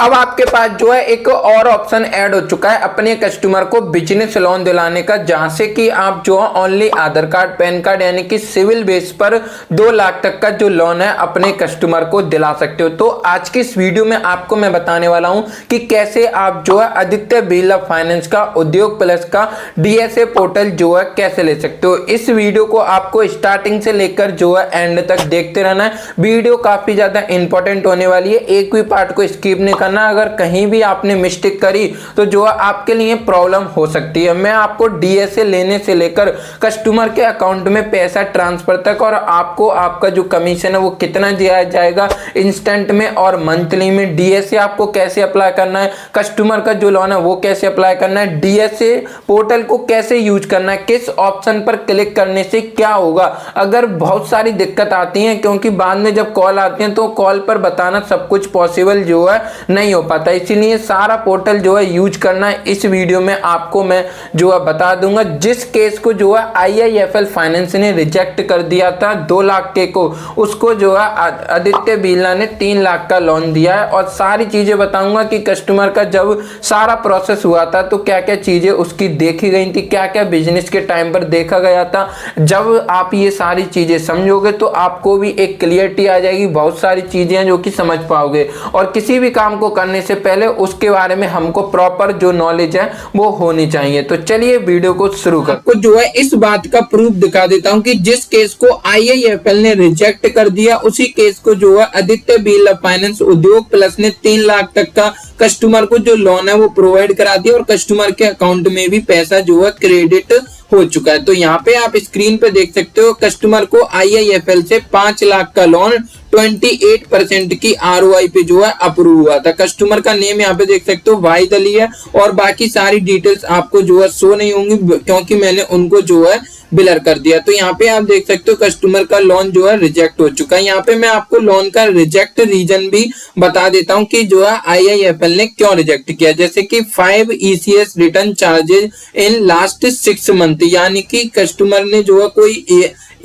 अब आपके पास जो है एक और ऑप्शन ऐड हो चुका है अपने कस्टमर को बिजनेस लोन दिलाने का, जहां से कि आप जो है ओनली आधार कार्ड पैन कार्ड यानी कि सिविल बेस पर 2 लाख तक का जो लोन है अपने कस्टमर को दिला सकते हो। तो आज की इस वीडियो में आपको मैं बताने वाला हूं कि कैसे आप जो है आदित्य बिरला फाइनेंस का उद्योग प्लस का डीएसए पोर्टल जो है कैसे ले सकते हो। इस वीडियो को आपको स्टार्टिंग से लेकर जो है एंड तक देखते रहना है। वीडियो काफी ज्यादा इंपॉर्टेंट होने वाली है, एक भी पार्ट को स्किप नहीं करना। अगर कहीं भी आपने मिस्टेक करी तो जो है आपके लिए प्रॉब्लम हो सकती है। मैं आपको डीएसए लेने से लेकर कस्टमर के अकाउंट में पैसा ट्रांसफर तक और आपको आपका जो कमीशन है वो कितना दिया जाएगा इंस्टेंट में और मंथली में, डीएसए आपको कैसे अप्लाई करना है, कस्टमर का जो लोन है वो कैसे अप्लाई करना है, डीएसए पोर्टल को कैसे यूज करना है, किस ऑप्शन पर क्लिक करने से क्या होगा। अगर बहुत सारी दिक्कत आती है क्योंकि बाद में जब कॉल आती है तो कॉल पर बताना सब कुछ पॉसिबल जो है नहीं हो पाता, इसीलिए सारा पोर्टल जो है यूज करना है। इस वीडियो में आपको मैं जो है बता दूंगा। जिस केस को जो है आईआईएफएल फाइनेंस ने रिजेक्ट कर दिया था 2 लाख के को, उसको जो है आदित्य बिरला ने 3 लाख का लोन दिया है और सारी चीजें बताऊंगा कि कस्टमर का जब सारा प्रोसेस हुआ था तो क्या क्या चीजें उसकी देखी गई थी, क्या क्या बिजनेस के टाइम पर देखा गया था। जब आप ये सारी चीजें समझोगे तो आपको भी एक क्लियरिटी आ जाएगी, बहुत सारी चीजें जो कि समझ पाओगे। और किसी भी काम को करने से पहले उसके बारे में हमको प्रॉपर जो नॉलेज है वो होनी चाहिए। तो चलिए वीडियो को शुरू कर। आपको जो है इस बात का प्रूफ दिखा देता हूं कि जिस केस को आईआईएफएल ने रिजेक्ट कर दिया उसी केस को जो है आदित्य बिरला फाइनेंस उद्योग प्लस ने 3 लाख तक का कस्टमर को जो लोन है वो प्रोवाइड करा दिया और कस्टमर के अकाउंट में भी पैसा जो है क्रेडिट हो चुका है। तो यहाँ पे आप स्क्रीन पे देख सकते हो कस्टमर को आईआईएफएल से 5 लाख का लोन 28% की आरओआई पे जो है अप्रूव हुआ था। कस्टमर का नेम यहाँ पे देख सकते हो वाहिद अली है और बाकी सारी डिटेल्स आपको जो है शो नहीं होंगी क्योंकि मैंने उनको जो है बिलर कर दिया। तो यहाँ पे आप देख सकते हो कस्टमर का लोन जो है रिजेक्ट हो चुका है। यहाँ पे मैं आपको लोन का रिजेक्ट रीजन भी बता देता हूँ कि जो है आईआईएफएल ने क्यों रिजेक्ट किया। जैसे कि 5 ECS return charges in last 6 month, यानी कि कस्टमर ने जो है कोई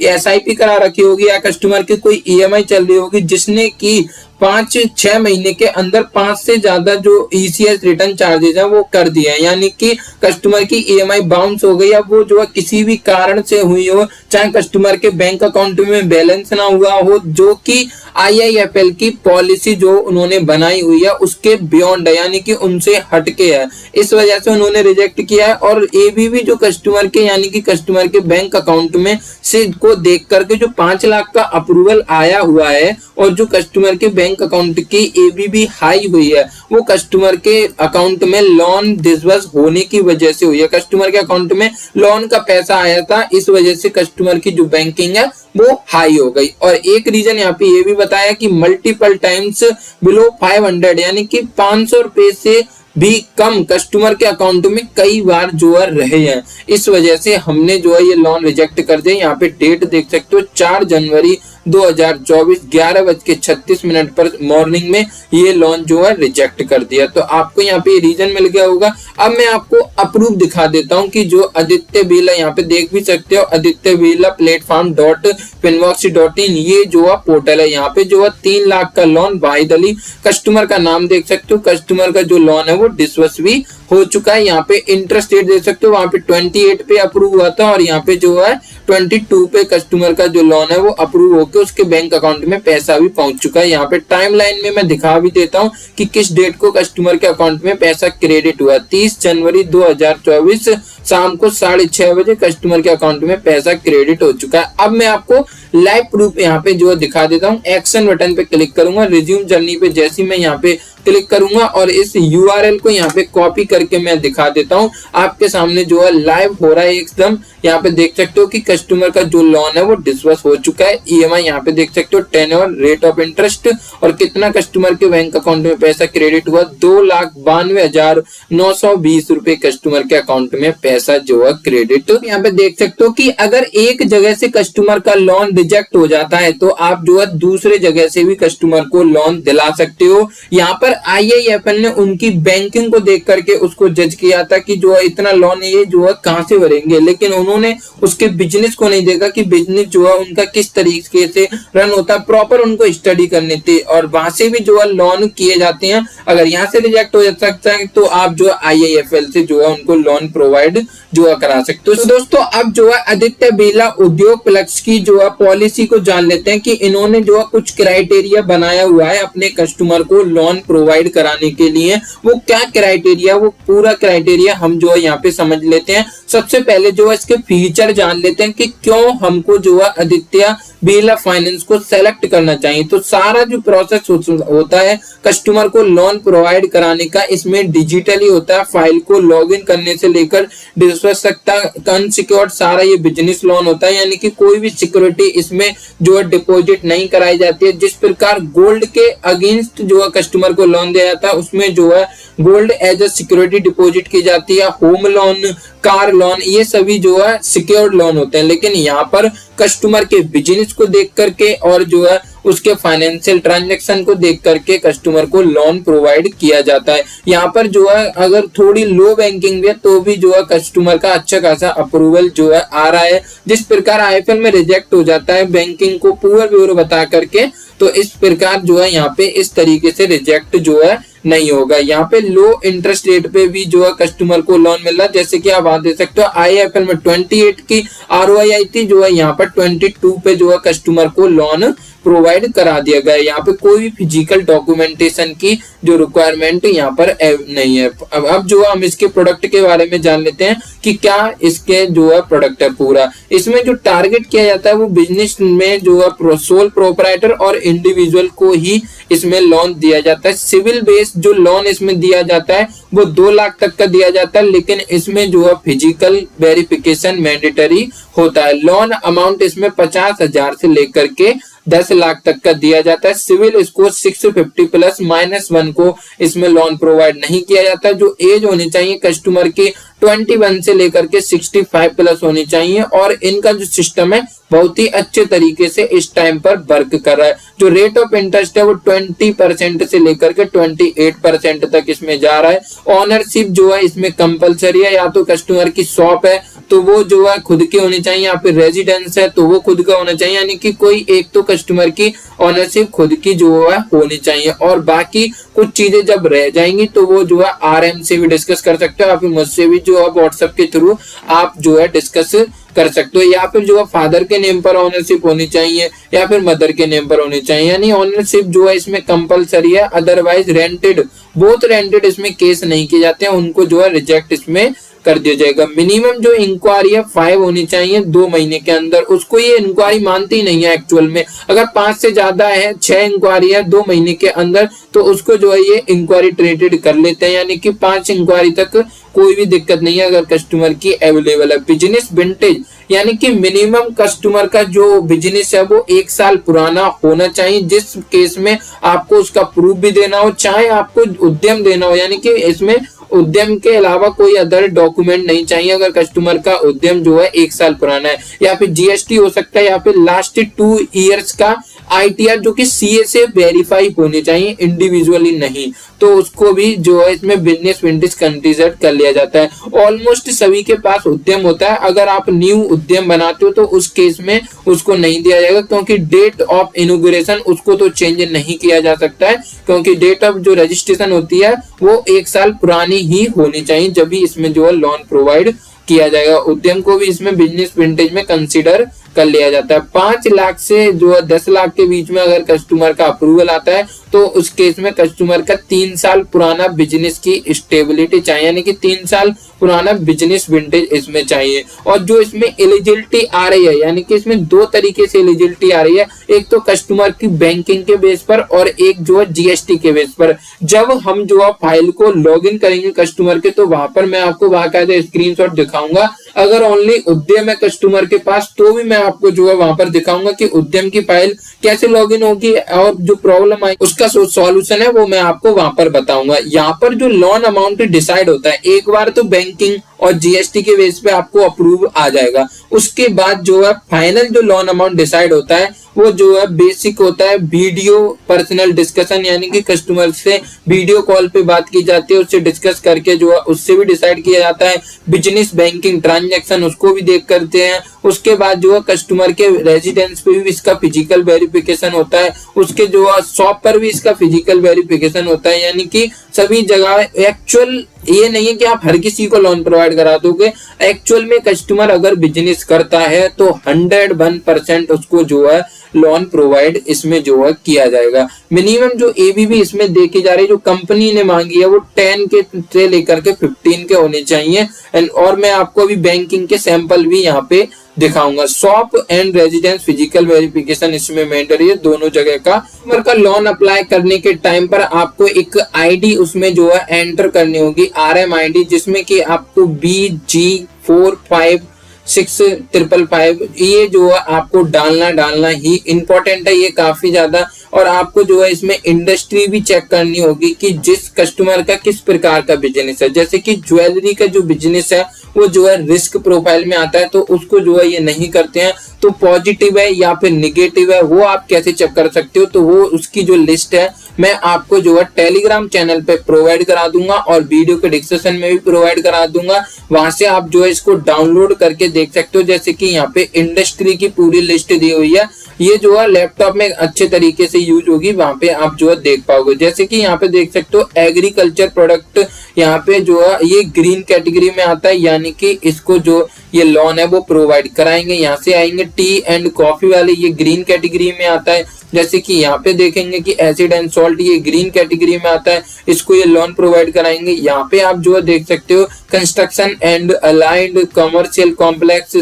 एसआईपी करा रखी होगी या कस्टमर की कोई ईएमआई चल रही होगी जिसने की 5-6 महीने के अंदर 5 से ज्यादा जो ईसीएस रिटर्न चार्जेस है वो कर दिए हैं, यानी कि कस्टमर की ईएमआई बाउंस हो गई। अब वो जो है किसी भी कारण से हुई हो, चाहे कस्टमर के बैंक अकाउंट में बैलेंस ना हुआ हो, जो कि आईआईएफएल की पॉलिसी जो उन्होंने बनाई हुई है उसके बियॉन्ड है, यानी कि उनसे हटके है, इस वजह से उन्होंने रिजेक्ट किया है। और एबीबी जो कस्टमर के यानी कि कस्टमर के बैंक अकाउंट में से को देख करके जो 5 लाख का अप्रूवल आया हुआ है और जो कस्टमर के बैंक अकाउंट की एबीबी हाई हुई है वो कस्टमर के अकाउंट में लोन डिसबर्स होने की वजह से हुई है। कस्टमर के अकाउंट में लोन का पैसा आया था, इस वजह से कस्टमर की जो बैंकिंग है वो हाई हो गई। और एक रीजन यहाँ पे ये भी बताया कि मल्टीपल टाइम्स बिलो 500 यानी कि 500 रुपए से भी कम कस्टमर के अकाउंट में कई बार जो है रहे हैं, इस वजह से हमने जो है ये लोन रिजेक्ट कर दिया। यहाँ पे डेट देख सकते हो 4 जनवरी 2024 11:36 पर मॉर्निंग में ये लोन जो है रिजेक्ट कर दिया। तो आपको यहाँ पे रीजन मिल गया होगा। अब मैं आपको अप्रूव दिखा देता हूँ कि जो आदित्य बिरला, यहाँ पे देख भी सकते हो आदित्य बिरला platform.finvox.in ये जो है पोर्टल है। यहाँ पे जो है 3 लाख का लोन वाहिद अली, कस्टमर का नाम देख सकते हो, कस्टमर का जो लोन है वो डिसबर्स भी हो चुका है। यहाँ पे इंटरेस्ट रेट देख सकते हो, वहां पे 28 पे अप्रूव हुआ था और यहाँ पे जो है 22 पे कस्टमर का जो लोन है वो अप्रूव होकर उसके बैंक अकाउंट में पैसा भी पहुंच चुका है। यहाँ पे टाइमलाइन में मैं दिखा भी देता हूँ कि किस डेट को कस्टमर के अकाउंट में पैसा क्रेडिट हुआ। 30 जनवरी 2024 शाम को 6:30 बजे कस्टमर के अकाउंट में पैसा क्रेडिट हो चुका है। अब मैं आपको लाइव प्रूफ यहाँ पे जो दिखा देता हूँ। एक्शन बटन पे क्लिक करूंगा, रिज्यूम जर्नी पे जैसे मैं यहाँ पे क्लिक करूंगा और इस यूआरएल को यहाँ पे कॉपी करके मैं दिखा देता हूँ। आपके सामने जो है लाइव हो रहा है एकदम। यहाँ पे देख सकते हो कि कस्टमर का जो लोन है वो डिसबर्स हो चुका है। ईएमआई यहाँ पे देख सकते हो, टेन्योर, रेट ऑफ इंटरेस्ट और कितना कस्टमर के बैंक अकाउंट में पैसा क्रेडिट हुआ। 2,92,920 रुपए कस्टमर के अकाउंट में पैसा जो है क्रेडिट। यहाँ पे देख सकते हो कि अगर एक जगह से कस्टमर का लोन रिजेक्ट हो जाता है तो आप जो है दूसरे जगह से भी कस्टमर को लोन दिला सकते हो। यहाँ पर IIFL ने उनकी बैंकिंग को देख करके उसको जज किया था कि जो है इतना लोन ये जो है कहां से भरेंगे, लेकिन उन्होंने उसके बिजनेस को नहीं देखा कि बिजनेस जो है उनका किस तरीके से रन होता है, प्रॉपर उनको स्टडी करनी थी और वहां से भी जो है लोन किए जाते हैं। अगर यहाँ से रिजेक्ट हो सकता है तो आप जो है IIFL से जो है उनको लोन प्रोवाइड जो है करा सकते हो। तो दोस्तों अब जो है आदित्य बिरला उद्योग प्लस की जो है पॉलिसी को जान लेते हैं कि इन्होंने जो है कुछ क्राइटेरिया बनाया हुआ है अपने कस्टमर को लोन प्रोवाइड कराने के लिए। वो क्या क्राइटेरिया, वो पूरा क्राइटेरिया हम जो है यहाँ पे समझ लेते हैं। सबसे पहले जो है इसके फीचर जान लेते हैं कि क्यों हमको जो है आदित्य बिरला फाइनेंस को सेलेक्ट करना चाहिए। तो सारा जो प्रोसेस होता है कस्टमर को लोन प्रोवाइड कराने का, इसमें डिजिटली होता है। फाइल को लॉगिन करने से लेकर डिस्बर्स तक अनसिक्योर्ड सारा ये बिजनेस लोन होता है, यानी कि कोई भी सिक्योरिटी इसमें जो है डिपॉजिट नहीं कराई जाती है। जिस प्रकार गोल्ड के अगेंस्ट जो है कस्टमर को लोन दिया जाता है उसमें जो है gold as a security deposit की जाती है। होम लोन, कार लोन, ये सभी जो है सिक्योर्ड लोन होते हैं, लेकिन यहाँ पर कस्टमर के बिजनेस को देख करके और जो है उसके फाइनेंशियल ट्रांजैक्शन को देख करके कस्टमर को लोन प्रोवाइड किया जाता है। यहाँ पर जो है अगर थोड़ी लो बैंकिंग भी है तो भी जो है कस्टमर का अच्छा खासा अप्रूवल जो है आ रहा है। जिस प्रकार IIFL में रिजेक्ट हो जाता है बैंकिंग को पूरा ब्यूरो बता करके, तो इस प्रकार जो है यहाँ पे इस तरीके से रिजेक्ट जो है नहीं होगा। यहाँ पे लो इंटरेस्ट रेट पे भी जो है कस्टमर को लोन मिल रहा है, जैसे कि आप वहां दे सकते हो IIFL में 28 की ROI आई थी, जो है यहाँ पर 22 पे जो है कस्टमर को लोन प्रोवाइड करा दिया गया है। यहाँ पे कोई भी फिजिकल डॉक्यूमेंटेशन की जो रिक्वायरमेंट यहाँ पर नहीं है। अब जो हम इसके प्रोडक्ट के बारे में जान लेते हैं कि क्या इसके जो है प्रोडक्ट है पूरा। इसमें जो टारगेट किया जाता है वो बिजनेस में जो है सोल प्रोपराइटर और इंडिविजुअल को ही इसमें लोन दिया जाता है। सिविल बेस्ड जो लोन इसमें दिया जाता है वो 2 लाख तक का दिया जाता है, लेकिन इसमें जो है फिजिकल वेरिफिकेशन मैंडेटरी होता है। लोन अमाउंट इसमें 50,000 से लेकर के 10 लाख तक का दिया जाता है। सिविल स्कोर 650 प्लस -1 को इसमें लोन प्रोवाइड नहीं किया जाता। जो एज होनी चाहिए कस्टमर की 21 से लेकर के 65 प्लस होनी चाहिए और इनका जो सिस्टम है बहुत ही अच्छे तरीके से इस टाइम पर वर्क कर रहा है। जो रेट ऑफ इंटरेस्ट है वो 20% से लेकर के 28% तक इसमें जा रहा है। ऑनरशिप जो है इसमें कंपलसरी है, या तो कस्टमर की शॉप है तो वो जो है खुद की होनी चाहिए, या फिर रेजिडेंस है तो वो खुद का होना चाहिए, यानी कि कोई एक तो कस्टमर की ऑनरशिप खुद की जो है होनी चाहिए। और बाकी कुछ चीजें जब रह जाएंगी तो वो जो है RM से भी डिस्कस कर सकते हो, या फिर मुझसे भी जो है व्हाट्सएप के थ्रू आप जो है डिस्कस कर सकते हो। या फिर जो है फादर के नेम पर ऑनरशिप होनी चाहिए या फिर मदर के नेम पर होनी चाहिए, यानी ऑनरशिप जो है इसमें कंपलसरी है। अदरवाइज रेंटेड, बोथ रेंटेड इसमें केस नहीं किए जाते हैं, उनको जो है रिजेक्ट इसमें कर दिया जाएगा। मिनिमम जो इंक्वायरी है 5 होनी चाहिए 2 महीने के अंदर। उसको ये इंक्वायरी मानती नहीं है एक्चुअल में। अगर 5 से ज्यादा है, 6 इंक्वायरी है 2 महीने के अंदर, तो उसको जो है ये इंक्वायरी ट्रीटेड कर लेते हैं, यानी कि 5 इंक्वायरी तक कोई भी दिक्कत नहीं है अगर कस्टमर की अवेलेबल है। बिजनेस विंटेज, यानी कि मिनिमम कस्टमर का जो बिजनेस है वो 1 साल पुराना होना चाहिए, जिस केस में आपको उसका प्रूफ भी देना हो, चाहे आपको उद्यम देना हो, यानी कि इसमें उद्यम के अलावा कोई अदर डॉक्यूमेंट नहीं चाहिए अगर कस्टमर का उद्यम जो है 1 साल पुराना है। या फिर GST हो सकता है, या फिर लास्ट 2 ईयर्स का ITR जो कि CA से वेरीफाई होनी चाहिए, इंडिविजुअली नहीं, तो उसको भी जो है इसमें बिजनेस विंटेज कंसीडर कर लिया जाता है। ऑलमोस्ट सभी के पास उद्यम होता है। अगर आप न्यू उद्यम बनाते हो तो उस केस में उसको नहीं दिया जाएगा, क्योंकि डेट ऑफ इनॉग्रेशन उसको तो चेंज नहीं किया जा सकता है, क्योंकि डेट ऑफ जो रजिस्ट्रेशन होती है वो 1 साल पुरानी ही होनी चाहिए, जब भी इसमें जो है लोन प्रोवाइड किया जाएगा। उद्यम को भी इसमें बिजनेस विंटेज में कंसीडर कर लिया जाता है। 5 लाख से जो है 10 लाख के बीच में अगर कस्टमर का अप्रूवल आता है तो उस केस में कस्टमर का 3 साल पुराना बिजनेस की स्टेबिलिटी चाहिए, यानी कि 3 साल पुराना बिजनेस विंटेज इसमें चाहिए। और जो इसमें एलिजिबिलिटी आ रही है, यानी कि इसमें 2 तरीके से एलिजिबिलिटी आ रही है, एक तो कस्टमर की बैंकिंग के बेस पर और एक जो है GST के बेस पर। जब हम जो है फाइल को लॉगिन करेंगे कस्टमर के, तो वहां पर मैं आपको बाकायदा स्क्रीनशॉट दिखाऊंगा। अगर ओनली उद्यम है कस्टमर के पास तो भी मैं आपको जो है वहां पर दिखाऊंगा कि उद्यम की फाइल कैसे लॉगिन होगी, और जो प्रॉब्लम आई उसका सॉल्यूशन है वो मैं आपको वहां पर बताऊंगा। यहाँ पर जो लोन अमाउंट डिसाइड होता है, एक बार तो बैंकिंग और जीएसटी के बेस पे आपको अप्रूव आ जाएगा। उसके बाद जो है फाइनल जो लोन अमाउंट डिसाइड होता है वो जो है बेसिक होता है वीडियो पर्सनल डिस्कशन, यानी कि कस्टमर से वीडियो कॉल पे बात की जाती है, उससे डिस्कस करके जो है उससे भी डिसाइड किया जाता है। बिजनेस बैंकिंग ट्रांजैक्शन उसको भी देख करते हैं। उसके बाद जो है कस्टमर के रेजिडेंस पे भी इसका फिजिकल वेरिफिकेशन होता है, उसके जो है शॉप पर भी इसका फिजिकल वेरिफिकेशन होता है, यानी कि सभी जगह एक्चुअल ये नहीं है कि आप हर किसी को लोन प्रोवाइड करा दोगे। एक्चुअल में कस्टमर अगर बिजनेस करता है तो 101% उसको जो है लोन प्रोवाइड इसमें जो है किया जाएगा। मिनिमम जो एबीबी इसमें देखी जा रही है, जो कंपनी ने मांगी है वो 10 के से लेकर के 15 के होने चाहिए। और मैं आपको अभी बैंकिंग के सैंपल भी यहाँ पे दिखाऊंगा। Shop and residence physical verification इसमें मैंडेटरी है दोनों जगह का। कस्टमर का लोन अप्लाई करने के टाइम पर आपको एक आईडी उसमें जो है एंटर करनी होगी, RM आईडी, जिसमें कि आपको BG456555 ये जो है आपको डालना ही इम्पोर्टेंट है, ये काफी ज्यादा। और आपको जो है इसमें इंडस्ट्री भी चेक करनी होगी कि जिस कस्टमर का किस प्रकार का बिजनेस है। जैसे कि ज्वेलरी का जो बिजनेस है वो जो है रिस्क प्रोफाइल में आता है, तो उसको जो है ये नहीं करते हैं। तो पॉजिटिव है या फिर निगेटिव है वो आप कैसे चेक कर सकते हो, तो वो उसकी जो लिस्ट है मैं आपको जो है टेलीग्राम चैनल पे प्रोवाइड करा दूंगा और वीडियो के डिस्क्रिप्शन में भी प्रोवाइड करा दूंगा। वहां से आप जो है इसको डाउनलोड करके देख सकते हो। जैसे कि यहाँ पे इंडस्ट्री की पूरी लिस्ट दी हुई है, ये जो है लैपटॉप में अच्छे तरीके से यूज होगी, वहां पे आप जो है देख पाओगे। जैसे कि यहाँ पे देख सकते हो एग्रीकल्चर प्रोडक्ट, यहाँ पे जो है ये ग्रीन कैटेगरी में आता है, यानी कि इसको जो ये लोन है वो प्रोवाइड कराएंगे। यहाँ से आएंगे टी एंड कॉफी वाले, ये ग्रीन कैटेगरी में आता है। जैसे कि यहाँ पे देखेंगे कि एसिड एंड सॉल्ट, ये ग्रीन कैटेगरी में आता है, इसको ये लोन प्रोवाइड कराएंगे। यहाँ पे आप जो है देख सकते हो construction and allied commercial complex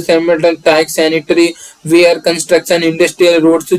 sanitary ware construction industrial roads,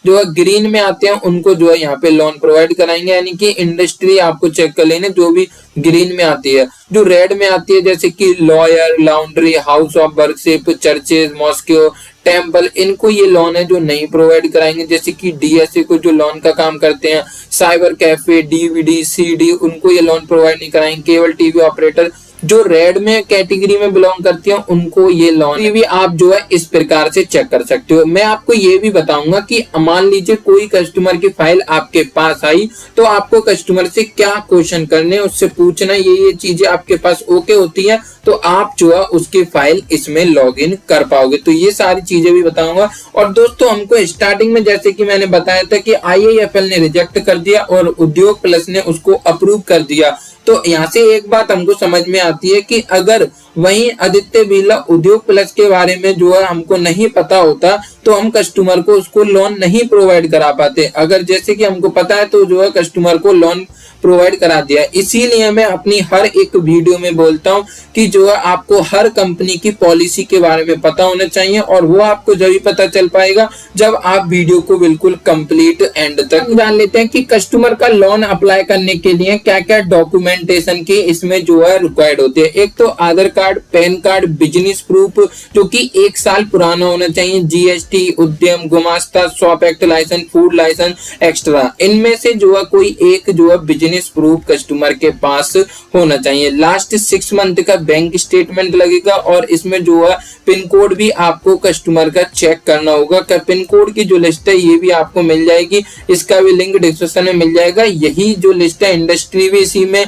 जो है ग्रीन में आते हैं उनको जो है यहाँ पे लोन प्रोवाइड कराएंगे। यानी कि इंडस्ट्री आपको चेक कर लेने जो भी ग्रीन में आती है। जो रेड में आती है जैसे कि lawyer, laundry, house of worship, churches, mosques, temple, इनको ये लोन है जो नहीं प्रोवाइड कराएंगे। जैसे कि डीएसए को जो लोन का काम करते हैं, साइबर कैफे, डीवीडी, सीडी, उनको ये लोन प्रोवाइड नहीं कराएंगे। केबल टीवी ऑपरेटर जो रेड में कैटेगरी में बिलोंग करती हैं उनको ये लोन भी आप जो है इस प्रकार से चेक कर सकते हो। मैं आपको ये भी बताऊंगा कि मान लीजिए कोई कस्टमर की फाइल आपके पास आई तो आपको कस्टमर से क्या क्वेश्चन करने, उससे पूछना, ये चीजें आपके पास ओके होती है तो आप जो है उसकी फाइल इसमें लॉगिन कर पाओगे। तो ये सारी चीजें भी बताऊंगा। और दोस्तों हमको स्टार्टिंग में जैसे कि मैंने बताया था कि IIFL ने रिजेक्ट कर दिया और उद्योग प्लस ने उसको अप्रूव कर दिया। तो यहाँ से एक बात हमको समझ में आती है कि अगर वहीं आदित्य बिरला उद्योग प्लस के बारे में जो है हमको नहीं पता होता तो हम कस्टमर को उसको लोन नहीं प्रोवाइड करा पाते। अगर जैसे कि हमको पता है तो जो है कस्टमर को लोन प्रोवाइड करा दिया। इसीलिए मैं अपनी हर एक वीडियो में बोलता हूं कि जो है आपको हर कंपनी की पॉलिसी के बारे में पता होना चाहिए, और वो आपको जब भी पता चल पाएगा जब आप वीडियो को बिल्कुल कंप्लीट एंड तक जान लेते हैं कि कस्टमर का लोन अप्लाई करने के लिए क्या क्या डॉक्यूमेंटेशन की इसमें जो है रिक्वायर्ड होती है। एक तो Aadhaar card, PAN card, business proof जो कि 1 साल पुराना होना चाहिए, GST, Udyam, Gumasta, shop act licence, food licence extra, इनमें से जो है कोई एक जो है बिजनेस प्रूफ कस्टमर के पास होना चाहिए। लास्ट 6 मंथ का बैंक स्टेटमेंट लगेगा और इसमें जो है पिन कोड भी आपको कस्टमर का चेक करना होगा। पिन कोड की जो लिस्ट है ये भी आपको मिल जाएगी, इसका भी लिंक डिस्क्रिप्शन में मिल जाएगा। यही जो लिस्ट है इंडस्ट्री भी इसी में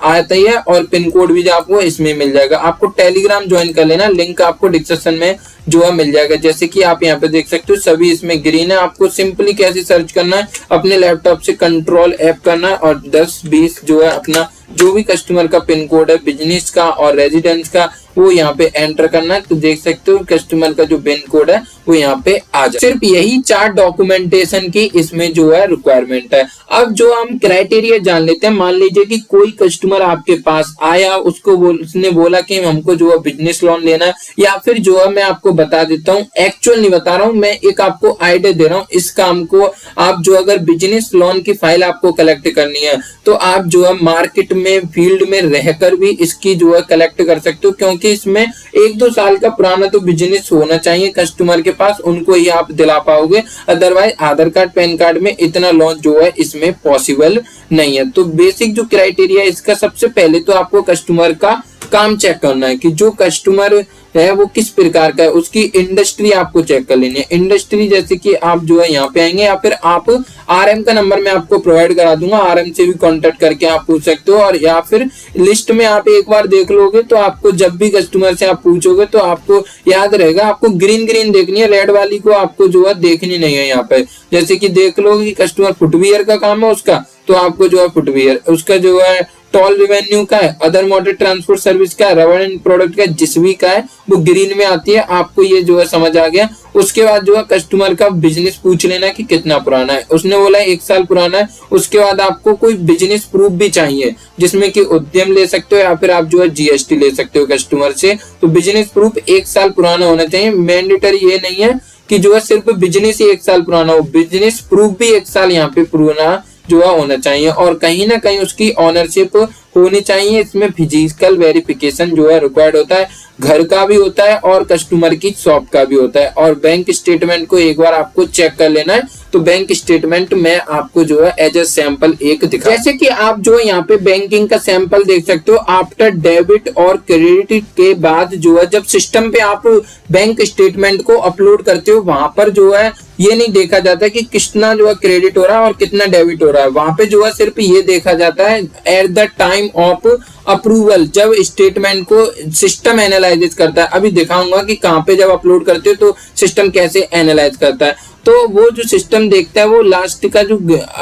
आती है और पिन कोड भी आपको इसमें मिल जाएगा। आपको टेलीग्राम ज्वाइन कर लेना, लिंक आपको डिस्क्रिप्शन में जो है मिल जाएगा। जैसे कि आप यहाँ पे देख सकते हो सभी इसमें ग्रीन है। आपको सिंपली कैसे सर्च करना है, अपने लैपटॉप से कंट्रोल F करना है और 10-20 जो है अपना जो भी कस्टमर का पिन कोड है बिजनेस का और रेजिडेंस का वो यहाँ पे एंटर करना है। तो देख सकते हो कस्टमर का जो पिन कोड है वो यहाँ पे आ जाए। सिर्फ यही 4 डॉक्यूमेंटेशन की इसमें जो है रिक्वायरमेंट है। अब जो हम क्राइटेरिया जान लेते हैं, मान लीजिए कि कोई कस्टमर आपके पास आया, उसने बोला कि हमको जो है बिजनेस लोन लेना है, या फिर जो है मैं आपको बता देता हूँ, एक्चुअल नहीं बता रहा हूँ, मैं एक आपको आइडिया दे रहा हूँ। इस काम को आप जो अगर बिजनेस लोन की फाइल आपको कलेक्ट करनी है तो आप जो है मार्केट में फील्ड में रहकर भी इसकी जो है कलेक्ट कर सकते हो, क्योंकि इसमें 1-2 साल का पुराना तो बिजनेस होना चाहिए कस्टमर के पास, उनको ही आप दिला पाओगे। अदरवाइज आधार कार्ड, पैन कार्ड में इतना लोन जो है इसमें पॉसिबल नहीं है। तो बेसिक जो क्राइटेरिया इसका, सबसे पहले तो आपको कस्टमर का काम चेक करना है कि जो कस्टमर है वो किस प्रकार का है, उसकी इंडस्ट्री आपको चेक कर लेनी है। इंडस्ट्री जैसे कि आप जो है यहाँ पे आएंगे या फिर आप आरएम का नंबर मैं आपको प्रोवाइड करा दूंगा, आरएम से भी कांटेक्ट करके आप पूछ सकते हो। और या फिर लिस्ट में आप एक बार देख लोगे तो आपको जब भी कस्टमर से आप पूछोगे तो आपको याद रहेगा। आपको ग्रीन ग्रीन देखनी है, रेड वाली को आपको जो है देखनी नहीं है। यहाँ पे जैसे कि देख लो कि कस्टमर फुटवियर का काम है उसका, तो आपको जो है फुटवियर, उसका जो है टोल रेवेन्यू का है, अदर मोटर ट्रांसपोर्ट सर्विस का है, रबर एंड प्रोडक्ट का जिस भी का है वो ग्रीन में आती है। आपको ये जो है समझ आ गया। उसके बाद जो है कस्टमर का बिजनेस पूछ लेना कि कितना पुराना है। उसने बोला 1 साल पुराना है। उसके बाद आपको कोई बिजनेस प्रूफ भी चाहिए जिसमें कि उद्यम ले सकते हो या फिर आप जो है जीएसटी ले सकते हो कस्टमर से। तो बिजनेस प्रूफ 1 साल पुराना होना चाहिए। मैंडेटरी ये नहीं है कि जो है सिर्फ बिजनेस ही 1 साल पुराना हो, बिजनेस प्रूफ भी 1 साल यहाँ पे पुराना जो है होना चाहिए। और कहीं ना कहीं उसकी ऑनरशिप होनी चाहिए। इसमें फिजिकल वेरिफिकेशन जो है रिक्वायर्ड होता है, घर का भी होता है और कस्टमर की शॉप का भी होता है। और बैंक स्टेटमेंट को एक बार आपको चेक कर लेना है। तो बैंक स्टेटमेंट मैं आपको जो है एज ए सैंपल एक दिखा, जैसे कि आप जो यहाँ पे बैंकिंग का सैंपल देख सकते हो। आफ्टर डेबिट और क्रेडिट के बाद जो है जब सिस्टम पे आप बैंक स्टेटमेंट को अपलोड करते हो, वहां पर जो है ये नहीं देखा जाता कि कितना जो है क्रेडिट हो रहा है और कितना डेबिट हो रहा है। वहां पे जो है सिर्फ ये देखा जाता है at the time of approval, जब स्टेटमेंट को सिस्टम एनालाइज करता है। अभी दिखाऊंगा कि कहाँ पे जब अपलोड करते हो तो सिस्टम कैसे एनालाइज करता है। तो वो जो सिस्टम देखता है वो लास्ट का जो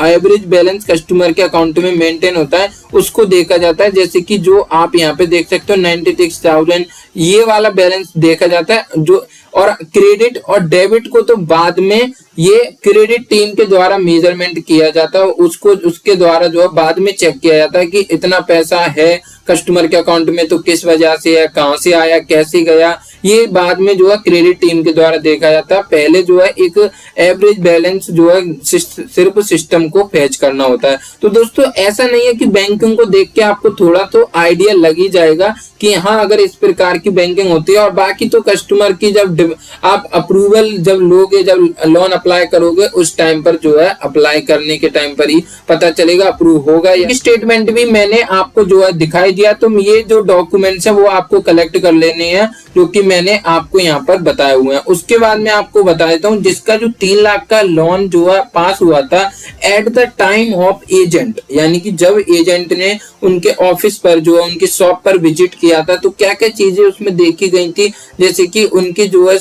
एवरेज बैलेंस कस्टमर के अकाउंट में मेंटेन होता है उसको देखा जाता है। जैसे कि जो आप यहाँ पे देख सकते हो 96,000 ये वाला बैलेंस देखा जाता है। जो और क्रेडिट और डेबिट को तो बाद में ये क्रेडिट टीम के द्वारा मेजरमेंट किया जाता है, उसको उसके द्वारा जो है बाद में चेक किया जाता है कि इतना पैसा है कस्टमर के अकाउंट में तो किस वजह से है, कहां से आया, कैसे गया, ये बाद में जो है क्रेडिट टीम के द्वारा देखा जाता है। पहले जो है एक एवरेज बैलेंस जो है सिर्फ सिस्टम को फैच करना होता है। तो दोस्तों ऐसा नहीं है कि बैंकिंग को देख के आपको थोड़ा तो आइडिया लग ही जाएगा कि हाँ अगर इस प्रकार की बैंकिंग होती है। और बाकी तो कस्टमर की जब आप अप्रूवल जब लोगे, जब लोन अप्लाई करोगे उस टाइम पर जो है अप्लाई करने के टाइम पर ही पता चलेगा अप्रूव होगा। ये स्टेटमेंट भी मैंने आपको जो है दिखाई दिया। तो ये जो डॉक्यूमेंट्स है वो आपको कलेक्ट कर लेने हैं जो कि मैंने आपको यहाँ पर बताए हुए हैं। उसके बाद मैं आपको बता देता हूँ जिसका जो 3 लाख का लोन जो है पास हुआ था at the time of agent, यानी कि जब एजेंट ने उनके ऑफिस पर जो है उनकी शॉप पर विजिट किया था तो क्या क्या चीजें उसमें देखी गई थी। जैसे कि उनकी जो है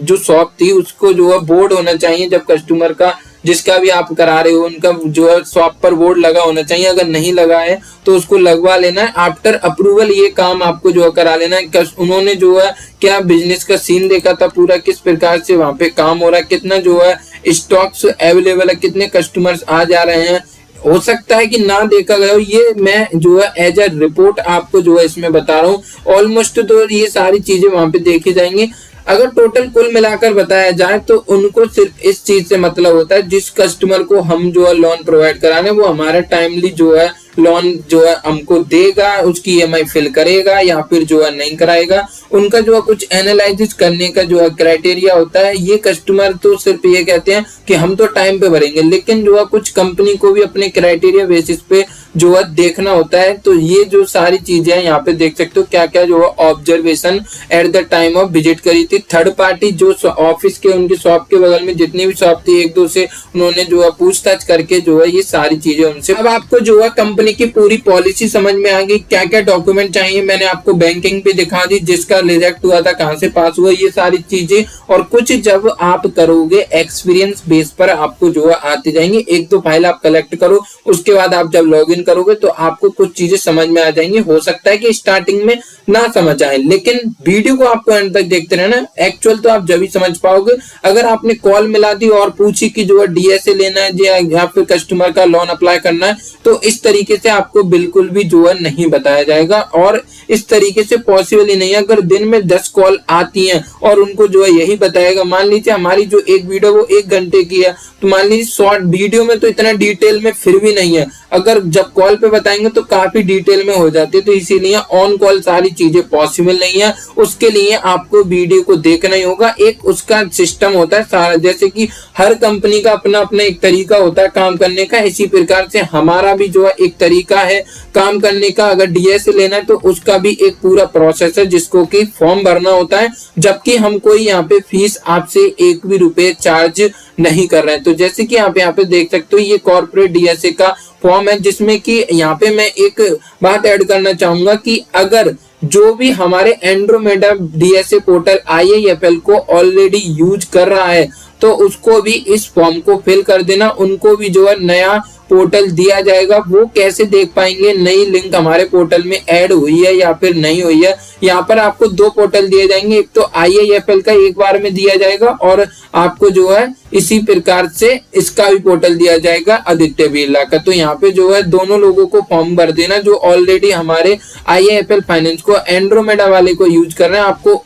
जो शॉप थी उसको जो है बोर्ड होना चाहिए, जब कस्टमर का जिसका भी आप करा रहे हो उनका जो है शॉप पर बोर्ड लगा होना चाहिए। अगर नहीं लगा है तो उसको लगवा लेना है। आफ्टर अप्रूवल ये काम आपको जो है करा लेना है। उन्होंने जो है क्या बिजनेस का सीन देखा था पूरा, किस प्रकार से वहां पे काम हो रहा है, कितना जो है स्टॉक्स अवेलेबल है, कितने कस्टमर्स आ जा रहे हैं। हो सकता है कि ना देखा गया हो, ये मैं जो है एज ए रिपोर्ट आपको जो है इसमें बता रहा हूँ। ऑलमोस्ट तो ये सारी चीजें वहां पे देखी जाएंगी। अगर टोटल कुल मिलाकर बताया जाए तो उनको सिर्फ इस चीज से मतलब होता है जिस कस्टमर को हम जो है लोन प्रोवाइड कराने वो हमारा टाइमली जो है लोन जो है हमको देगा, उसकी ईएमआई फिल करेगा या फिर जो है नहीं कराएगा। उनका जो है कुछ एनालिसिस करने का जो है क्राइटेरिया होता है। ये कस्टमर तो सिर्फ ये कहते हैं कि हम तो टाइम पे भरेंगे, लेकिन जो है कुछ कंपनी को भी अपने क्राइटेरिया बेसिस पे जो है देखना होता है। तो ये जो सारी चीजें हैं यहाँ पे देख सकते हो क्या क्या जो है observation at the time of visit करी थी। थर्ड पार्टी जो ऑफिस के उनकी शॉप के बगल में जितनी भी शॉप थी एक दो से उन्होंने जो है पूछताछ करके जो है ये सारी चीजें उनसे। अब आपको जो है कंपनी की पूरी पॉलिसी समझ में आ गई, क्या क्या डॉक्यूमेंट चाहिए। मैंने आपको बैंकिंग पे दिखा दी, जिसका रिजेक्ट हुआ था, कहां से पास हुआ, ये सारी चीजें। और कुछ जब आप करोगे एक्सपीरियंस बेस पर आपको जो है आते जाएंगे। 1-2 फाइल आप कलेक्ट करो, उसके बाद आप जब लॉगिन करोगे तो आपको कुछ चीजें समझ में आ जाएंगी। हो सकता है कि स्टार्टिंग में ना समझ आए, लेकिन वीडियो को आपको एंड तक देखते रहना। एक्चुअल तो आप जब ही समझ पाओगे। अगर आपने कॉल मिला दी और पूछी कि जो है डीएसए लेना है या फिर कस्टमर का लोन अप्लाई करना है, तो इस तरीके से आपको बिल्कुल भी जो है नहीं बताया जाएगा। और इस तरीके से पॉसिबल ही नहीं है। अगर दिन में 10 कॉल आती हैं और उनको जो है यही बताएगा, मान लीजिए हमारी जो एक वीडियो वो 1 घंटे की है, तो मान लीजिए शॉर्ट वीडियो में तो इतना डिटेल में फिर भी नहीं है। अगर जब जब कॉल पे बताएंगे तो काफी डिटेल में हो जाती है, तो इसीलिए ऑन कॉल सारी चीजें पॉसिबल नहीं है। उसके लिए आपको वीडियो को देखना ही होगा। एक उसका सिस्टम होता है सारा, जैसे कि हर कंपनी का अपना अपना एक तरीका होता है काम करने का, इसी प्रकार से हमारा भी जो है एक तरीका है काम करने का। अगर डीएसए लेना है तो उसका भी एक पूरा प्रोसेस है जिसको कि फॉर्म भरना होता है, जबकि हम कोई यहाँ पे फीस आपसे एक भी रुपए चार्ज नहीं कर रहे हैं। तो जैसे कि आप यहाँ पे देख सकते हो, ये कॉर्पोरेट डीएसए का फॉर्म है, जिसमें कि यहाँ पे मैं एक बात ऐड करना चाहूंगा कि अगर जो भी हमारे एंड्रोमेडा डीएसए पोर्टल IIFL को ऑलरेडी यूज कर रहा है तो उसको भी इस फॉर्म को फिल कर देना। उनको भी जो है नया पोर्टल दिया जाएगा। वो कैसे देख पाएंगे नई लिंक हमारे पोर्टल में ऐड हुई है या फिर नहीं हुई है? यहाँ पर आपको दो पोर्टल दिए जाएंगे, एक तो IIFL का एक बार में दिया जाएगा और आपको जो है इसी प्रकार से इसका भी पोर्टल दिया जाएगा आदित्य बिरला का। तो यहाँ पे जो है दोनों लोगों को फॉर्म भर देना जो ऑलरेडी हमारे IIFL फाइनेंस को एंड्रोमेडा वाले को यूज कर रहे हैं। आपको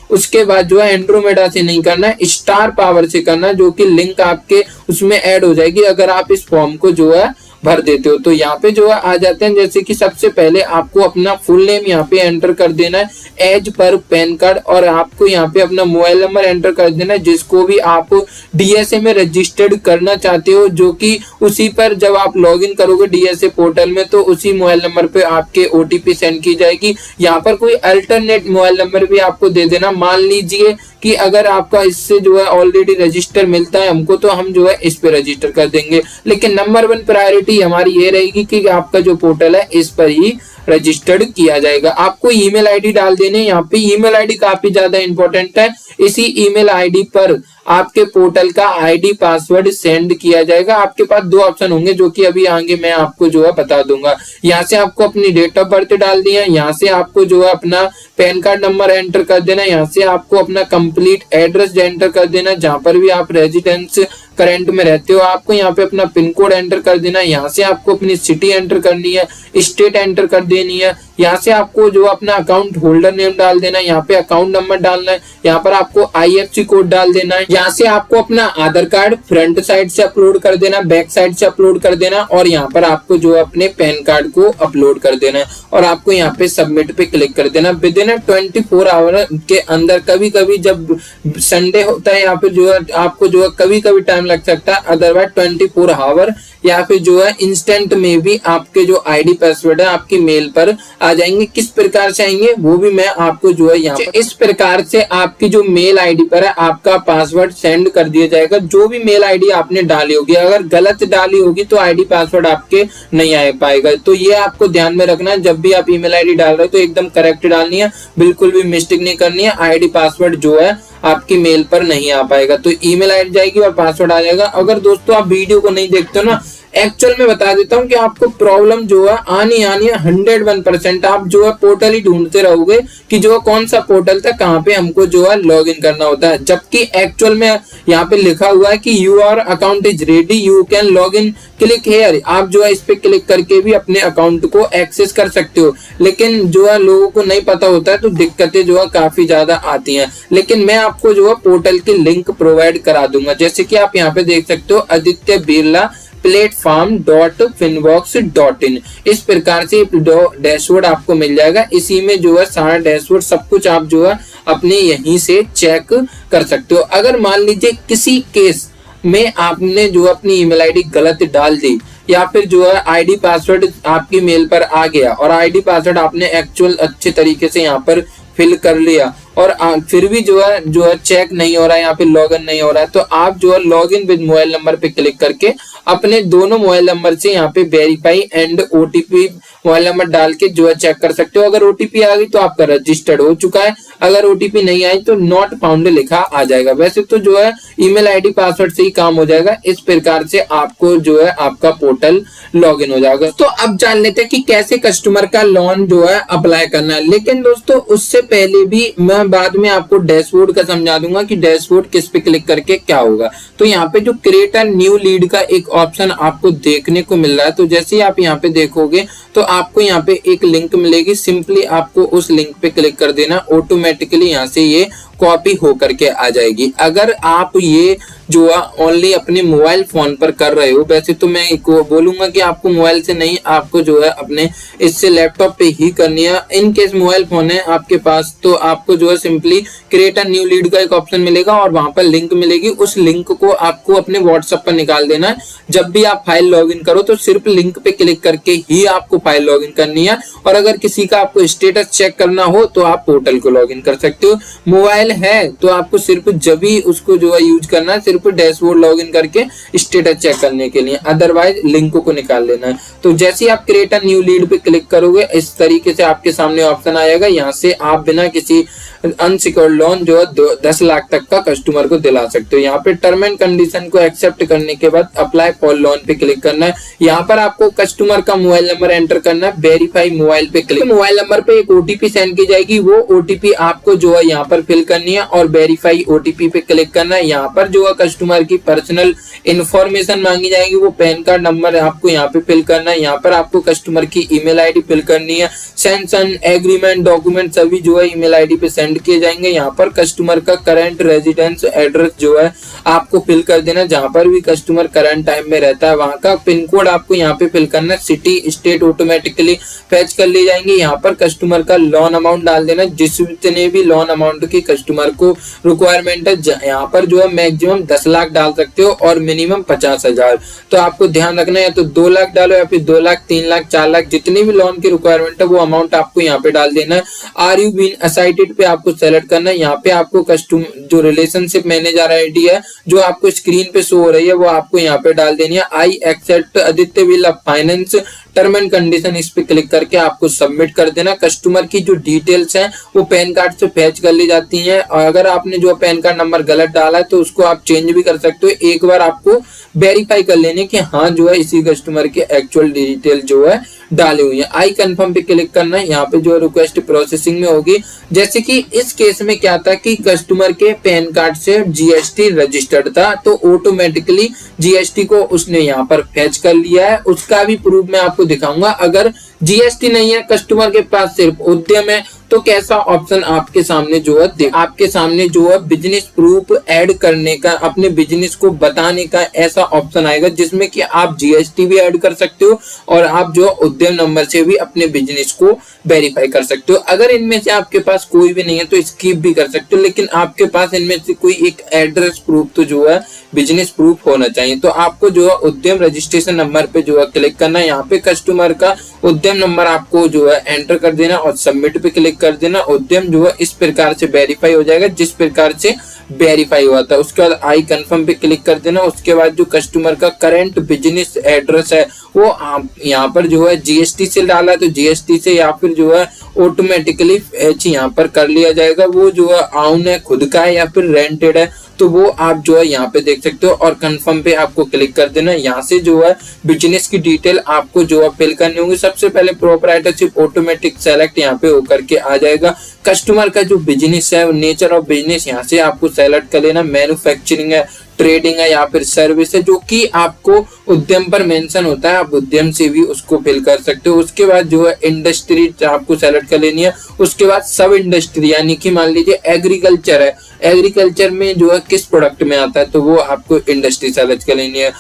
उसके बाद जो है एंड्रोमेडा से नहीं करना है, स्टार पावर से करना है, जो कि लिंक आपके उसमें ऐड हो जाएगी अगर आप इस फॉर्म को जो है भर देते हो। तो यहाँ पे जो है आ जाते हैं, जैसे कि सबसे पहले आपको अपना फुल नेम यहाँ पे एंटर कर देना है एज पर पैन कार्ड, और आपको यहाँ पे अपना मोबाइल नंबर एंटर कर देना है जिसको भी आप डीएसए में रजिस्टर्ड करना चाहते हो, जो कि उसी पर जब आप लॉगिन करोगे डीएसए पोर्टल में तो उसी मोबाइल नंबर पे आपके OTP सेंड की जाएगी। यहाँ पर कोई अल्टरनेट मोबाइल नंबर भी आपको दे देना। मान लीजिए कि अगर आपका इससे जो है ऑलरेडी रजिस्टर मिलता है हमको, तो हम जो है इस पे रजिस्टर कर देंगे, लेकिन नंबर 1 प्रायोरिटी हमारी ये रहेगी कि आपका जो पोर्टल है इस पर ही रजिस्टर्ड किया जाएगा। आपको ईमेल आईडी डाल देने। यहाँ पे ईमेल आईडी काफी ज्यादा इंपॉर्टेंट है। इसी ईमेल आईडी पर आपके पोर्टल का आईडी पासवर्ड सेंड किया जाएगा। आपके पास दो ऑप्शन होंगे जो कि अभी आगे मैं आपको जो है बता दूंगा। यहाँ से आपको अपनी डेट ऑफ बर्थ डाल दिया, यहाँ से आपको जो है अपना पैन कार्ड नंबर एंटर कर देना, यहाँ से आपको अपना कंप्लीट एड्रेस एंटर कर देना जहाँ पर भी आप रेजिडेंस करंट में रहते हो। आपको यहाँ पे अपना पिन कोड एंटर कर देना, यहाँ से आपको अपनी सिटी एंटर करनी है, स्टेट एंटर कर देनी है, यहाँ से आपको जो अपना अकाउंट होल्डर नेम डाल देना है, यहाँ पे अकाउंट नंबर डालना है, यहाँ पर आपको IFSC कोड डाल देना है, यहाँ से आपको अपना आधार कार्ड फ्रंट साइड से अपलोड कर देना, बैक साइड से अपलोड कर देना, और यहाँ पर आपको जो अपने पैन कार्ड को अपलोड कर देना है और आपको यहाँ पे सबमिट पे क्लिक कर देना। विद इन 24 आवर के अंदर, कभी कभी जब संडे होता है यहाँ पे जो है आपको जो है कभी कभी टाइम लग सकता है, अदरवाइज 24 आवर या फिर जो है इंस्टेंट में भी आपके जो आईडी पासवर्ड है आपकी मेल पर आ जाएंगे। किस प्रकार से आएंगे वो भी मैं आपको जो है यहाँ पर इस प्रकार से आपकी जो मेल आईडी पर है आपका पासवर्ड सेंड कर दिया जाएगा। जो भी मेल आईडी आपने डाली होगी, अगर गलत डाली होगी तो आईडी पासवर्ड आपके नहीं आ पाएगा। तो ये आपको ध्यान में रखना है, जब भी आप ईमेल आईडी डाल रहे हो तो एकदम करेक्ट डालनी है, बिल्कुल भी मिस्टेक नहीं करनी है। आईडी पासवर्ड जो है आपकी मेल पर नहीं आ पाएगा, तो ईमेल आईडी जाएगी और पासवर्ड आ जाएगा। अगर दोस्तों आप वीडियो को नहीं देखते हो ना, एक्चुअल में बता देता हूं कि आपको प्रॉब्लम जो है आनी है 101%। आप जो है पोर्टल ही ढूंढते रहोगे कि जो कौन सा पोर्टल था, कहाँ पे हमको जो है लॉग इन करना होता है, जबकि एक्चुअल में यहाँ पे लिखा हुआ है कि your account is ready, you can log in, click here. आप जो है इस पे क्लिक करके भी अपने अकाउंट को एक्सेस कर सकते हो, लेकिन जो है लोगों को नहीं पता होता है तो दिक्कतें जो है काफी ज्यादा आती हैं। लेकिन मैं आपको जो है पोर्टल की लिंक प्रोवाइड करा दूंगा, जैसे कि आप यहाँ पे देख सकते हो आदित्य बिरला platform.finbox.in। इस प्रकार से डैशबोर्ड आपको मिल जाएगा। इसी में जो है सारा डैशबोर्ड सब कुछ आप जो है अपने यहीं से चेक कर सकते हो। अगर मान लीजिए किसी केस में आपने जो अपनी ईमेल आईडी गलत डाल दी या फिर जो है आईडी पासवर्ड आपकी मेल पर आ गया और आईडी पासवर्ड आपने एक्चुअल अच्छे तरीके से यहाँ पर फिल कर लिया और फिर भी जो है चेक नहीं हो रहा है, यहाँ पे लॉगिन नहीं हो रहा है, तो आप जो है लॉगिन विद मोबाइल नंबर पे क्लिक करके अपने दोनों मोबाइल नंबर से यहाँ पे verify and OTP mobile number डाल के जो है चेक कर सकते हो। अगर OTP आ गई तो आपका रजिस्टर्ड हो चुका है, अगर OTP नहीं आई तो नॉट फाउंड लिखा आ जाएगा। वैसे तो जो है ईमेल आईडी पासवर्ड से ही काम हो जाएगा। इस प्रकार से आपको जो है आपका पोर्टल लॉगिन हो जाएगा। तो अब जान लेते हैं कि कैसे कस्टमर का लोन जो है अप्लाई करना है। लेकिन दोस्तों उससे पहले भी मैं बाद में आपको डैशबोर्ड का समझा दूंगा कि डैशबोर्ड किस पे क्लिक करके क्या होगा। तो यहाँ पे जो क्रिएट अ न्यू लीड का एक ऑप्शन आपको देखने को मिल रहा है, तो जैसे ही आप यहाँ पे देखोगे तो आपको यहाँ पे एक लिंक मिलेगी, सिंपली आपको उस लिंक पे क्लिक कर देना, ऑटोमेटिकली यहाँ से ये कॉपी हो करके आ जाएगी। अगर आप ये जो है ओनली अपने मोबाइल फोन पर कर रहे हो, वैसे तो मैं बोलूंगा कि आपको मोबाइल से नहीं, आपको जो है अपने इससे लैपटॉप पे ही करनी है। इन केस मोबाइल फोन है आपके पास तो आपको जो है simply create a new lead का एक ऑप्शन मिलेगा और वहां पर लिंक मिलेगी। उस लिंक को आपको अपने व्हाट्सएप पर निकाल देना है। जब भी आप फाइल लॉगिन करो तो सिर्फ लिंक पे क्लिक करके ही आपको फाइल लॉगिन करनी है। और अगर किसी का आपको स्टेटस चेक करना हो तो आप पोर्टल को लॉगिन कर सकते हो। मोबाइल है तो आपको सिर्फ जब भी उसको जो है यूज करना है, सिर्फ डैशबोर्ड लॉगिन करके स्टेटस चेक करने के लिए, अदरवाइज लिंक को निकाल लेना है। तो जैसे ही आप क्रिएट अ न्यू लीड पे क्लिक करोगे इस तरीके से आपके सामने ऑप्शन आएगा। यहाँ से आप बिना किसी अनसिक्योर्ड लोन जो है 10 लाख तक का कस्टमर को दिला सकते हो। यहाँ पे टर्म एंड कंडीशन को एक्सेप्ट करने के बाद अप्लाई फॉर लोन पे क्लिक करना है। यहाँ पर आपको कस्टमर का मोबाइल नंबर एंटर करना है, वेरीफाई मोबाइल पे क्लिक, मोबाइल नंबर पे एक ओटीपी सेंड की जाएगी, वो ओटीपी आपको जो है यहाँ पर फिल करनी है और वेरीफाई ओटीपी पे क्लिक करना है। यहाँ पर जो है कस्टमर की पर्सनल इंफॉर्मेशन मांगी जाएगी, वो पैन कार्ड नंबर आपको यहाँ पे फिल करना है। यहाँ पर आपको कस्टमर की ईमेल आईडी फिल करनी है। सैंक्शन एग्रीमेंट डॉक्यूमेंट सभी जो है ईमेल आईडी पे सेंड किए जाएंगे। यहाँ पर कस्टमर का करंट रेजिडेंस एड्रेस जो है आपको फिल कर देना, जहां पर भी कस्टमर करंट टाइम में रहता है वहां का पिन कोड आपको यहाँ पे फिल करना है। सिटी स्टेट ऑटोमेटिकली फैच कर ली जाएंगे। यहाँ पर कस्टमर का लोन अमाउंट डाल देना, जितने भी लोन अमाउंट की कस्टमर को रिक्वायरमेंट है। यहाँ पर जो है मैक्सिमम 10 लाख डाल सकते हो और मिनिमम 50,000। तो आपको ध्यान रखना है तो 2 लाख डालो या फिर 2 लाख 3 लाख 4 लाख जितनी भी लोन की रिक्वायरमेंट है वो अमाउंट आपको यहाँ पे डाल देना है। आर यू बीन असाइटेड पे आपको सेलेक्ट करना है। यहाँ पे आपको कस्टमर जो रिलेशनशिप मैनेजर आईडी है जो आपको स्क्रीन पे शो हो रही है वो आपको यहाँ पे डाल देनी है। I accept Aditya Birla finance term and condition, इस पे क्लिक करके आपको सबमिट कर देना। कस्टमर की जो डिटेल्स हैं वो पैन कार्ड से फैच कर ली जाती हैं और अगर आपने जो पैन कार्ड नंबर गलत डाला है तो उसको आप चेंज भी कर सकते हो। एक बार आपको वेरीफाई कर लेने कि हाँ जो है इसी कस्टमर के एक्चुअल डिटेल जो है डाली हुई है। आई कंफर्म पे क्लिक करना है। यहाँ पे जो रिक्वेस्ट प्रोसेसिंग में होगी। जैसे कि इस केस में क्या था कि कस्टमर के पैन कार्ड से जीएसटी रजिस्टर्ड था तो ऑटोमेटिकली जीएसटी को उसने यहाँ पर फैच कर लिया है। उसका भी प्रूफ मैं आपको दिखाऊंगा। अगर जीएसटी नहीं है कस्टमर के पास सिर्फ उद्यम है तो कैसा ऑप्शन आपके सामने जो है आपके सामने जो है बिजनेस प्रूफ ऐड करने का, अपने बिजनेस को बताने का ऐसा ऑप्शन आएगा जिसमें कि आप जीएसटी भी ऐड कर सकते हो और आप जो उद्यम नंबर से भी अपने बिजनेस को वेरीफाई कर सकते हो। अगर इनमें से आपके पास कोई भी नहीं है तो स्किप भी कर सकते हो, लेकिन आपके पास इनमें से कोई एक एड्रेस प्रूफ तो जो है बिजनेस प्रूफ होना चाहिए। तो आपको जो है उद्यम रजिस्ट्रेशन नंबर पे जो है क्लिक करना है। यहाँ पे कस्टमर का उद्यम नंबर आपको जो है एंटर कर देना और सबमिट पे क्लिक कर देना। उद्यम जो है इस प्रकार से वेरीफाई हो जाएगा जिस प्रकार से वेरीफाई हुआ था। उसके बाद आई कंफर्म पे क्लिक कर देना। उसके बाद जो कस्टमर का करंट बिजनेस एड्रेस है वो आप यहाँ पर जो है जीएसटी से डाला है तो जीएसटी से या फिर जो है ऑटोमेटिकली फैच यहाँ पर कर लिया जाएगा। वो जो है आउन है, खुद का है या फिर रेंटेड है तो वो आप जो है यहाँ पे देख सकते हो और कंफर्म पे आपको क्लिक कर देना। यहाँ से जो है बिजनेस की डिटेल आपको जो है फिल करनी होगी। सबसे पहले प्रोप्राइटरशिप ऑटोमेटिक सेलेक्ट यहाँ पे होकर के आ जाएगा। कस्टमर का जो बिजनेस है, नेचर ऑफ बिजनेस यहाँ से आपको सेलेक्ट कर लेना। मैन्युफैक्चरिंग है, ट्रेडिंग है या फिर सर्विस है, जो कि आपको उद्यम पर मेंशन होता है, आप उद्यम से भी उसको फिल कर सकते हो। उसके बाद जो है इंडस्ट्री आपको सेलेक्ट कर लेनी है। उसके बाद सब इंडस्ट्री यानी कि मान लीजिए एग्रीकल्चर है, एग्रीकल्चर में जो है किस प्रोडक्ट में आता है तो वो आपको इंडस्ट्री सेलेक्ट कर लेनी है।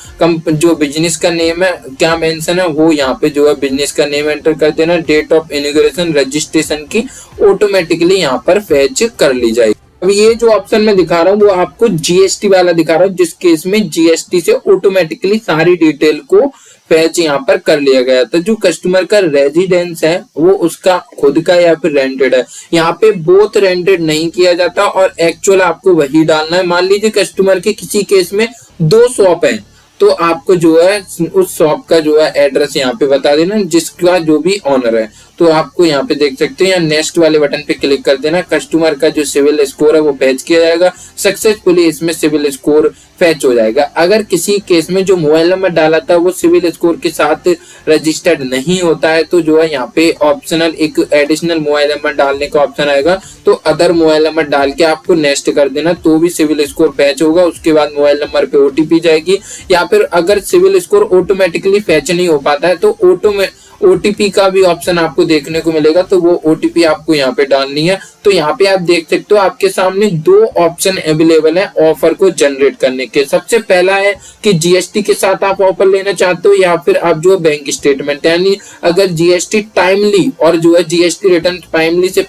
जो बिजनेस का नेम है क्या मेंशन है वो यहाँ पे जो है बिजनेस का नेम एंटर कर देना। डेट ऑफ इनॉग्रेशन रजिस्ट्रेशन की ऑटोमेटिकली यहाँ पर फैच कर ली जाएगी। अब ये जो ऑप्शन मैं दिखा रहा हूँ वो आपको जीएसटी वाला दिखा रहा हूँ, जिस केस में जीएसटी से ऑटोमेटिकली सारी डिटेल को फैच यहाँ पर कर लिया गया। तो जो कस्टमर का रेजिडेंस है वो उसका खुद का या फिर रेंटेड है। यहाँ पे बोथ रेंटेड नहीं किया जाता और एक्चुअल आपको वही डालना है। मान लीजिए कस्टमर के किसी केस में 2 शॉप है तो आपको जो है उस शॉप का जो है एड्रेस यहाँ पे बता देना जिसका जो भी ऑनर है। तो आपको यहाँ पे देख सकते हैं, नेक्स्ट वाले बटन पे क्लिक कर देना। कस्टमर का जो सिविल स्कोर है वो फैच किया जाएगा। सक्सेसफुली इसमें सिविल स्कोर फैच हो जाएगा। अगर किसी केस में जो मोबाइल नंबर डाला था वो सिविल स्कोर के साथ रजिस्टर्ड नहीं होता है तो जो है यहाँ पे ऑप्शनल एक एडिशनल मोबाइल नंबर डालने का ऑप्शन आएगा। तो अदर मोबाइल नंबर डाल के आपको नेक्स्ट कर देना तो भी सिविल स्कोर फैच होगा। उसके बाद मोबाइल नंबर पे ओटीपी जाएगी। या फिर अगर सिविल स्कोर ऑटोमेटिकली फैच नहीं हो पाता है तो ओटीपी का भी ऑप्शन आपको देखने को मिलेगा, तो वो ओटीपी आपको यहाँ पे डालनी है। तो यहाँ पे आप देख सकते हो आपके सामने दो ऑप्शन अवेलेबल है ऑफर को जनरेट करने के। सबसे पहला है कि जीएसटी के साथ आप ऑफर लेना चाहते हो या फिर आप जो बैंक स्टेटमेंट, यानी अगर जीएसटी टाइमली और जो है जीएसटी रिटर्न टाइमली से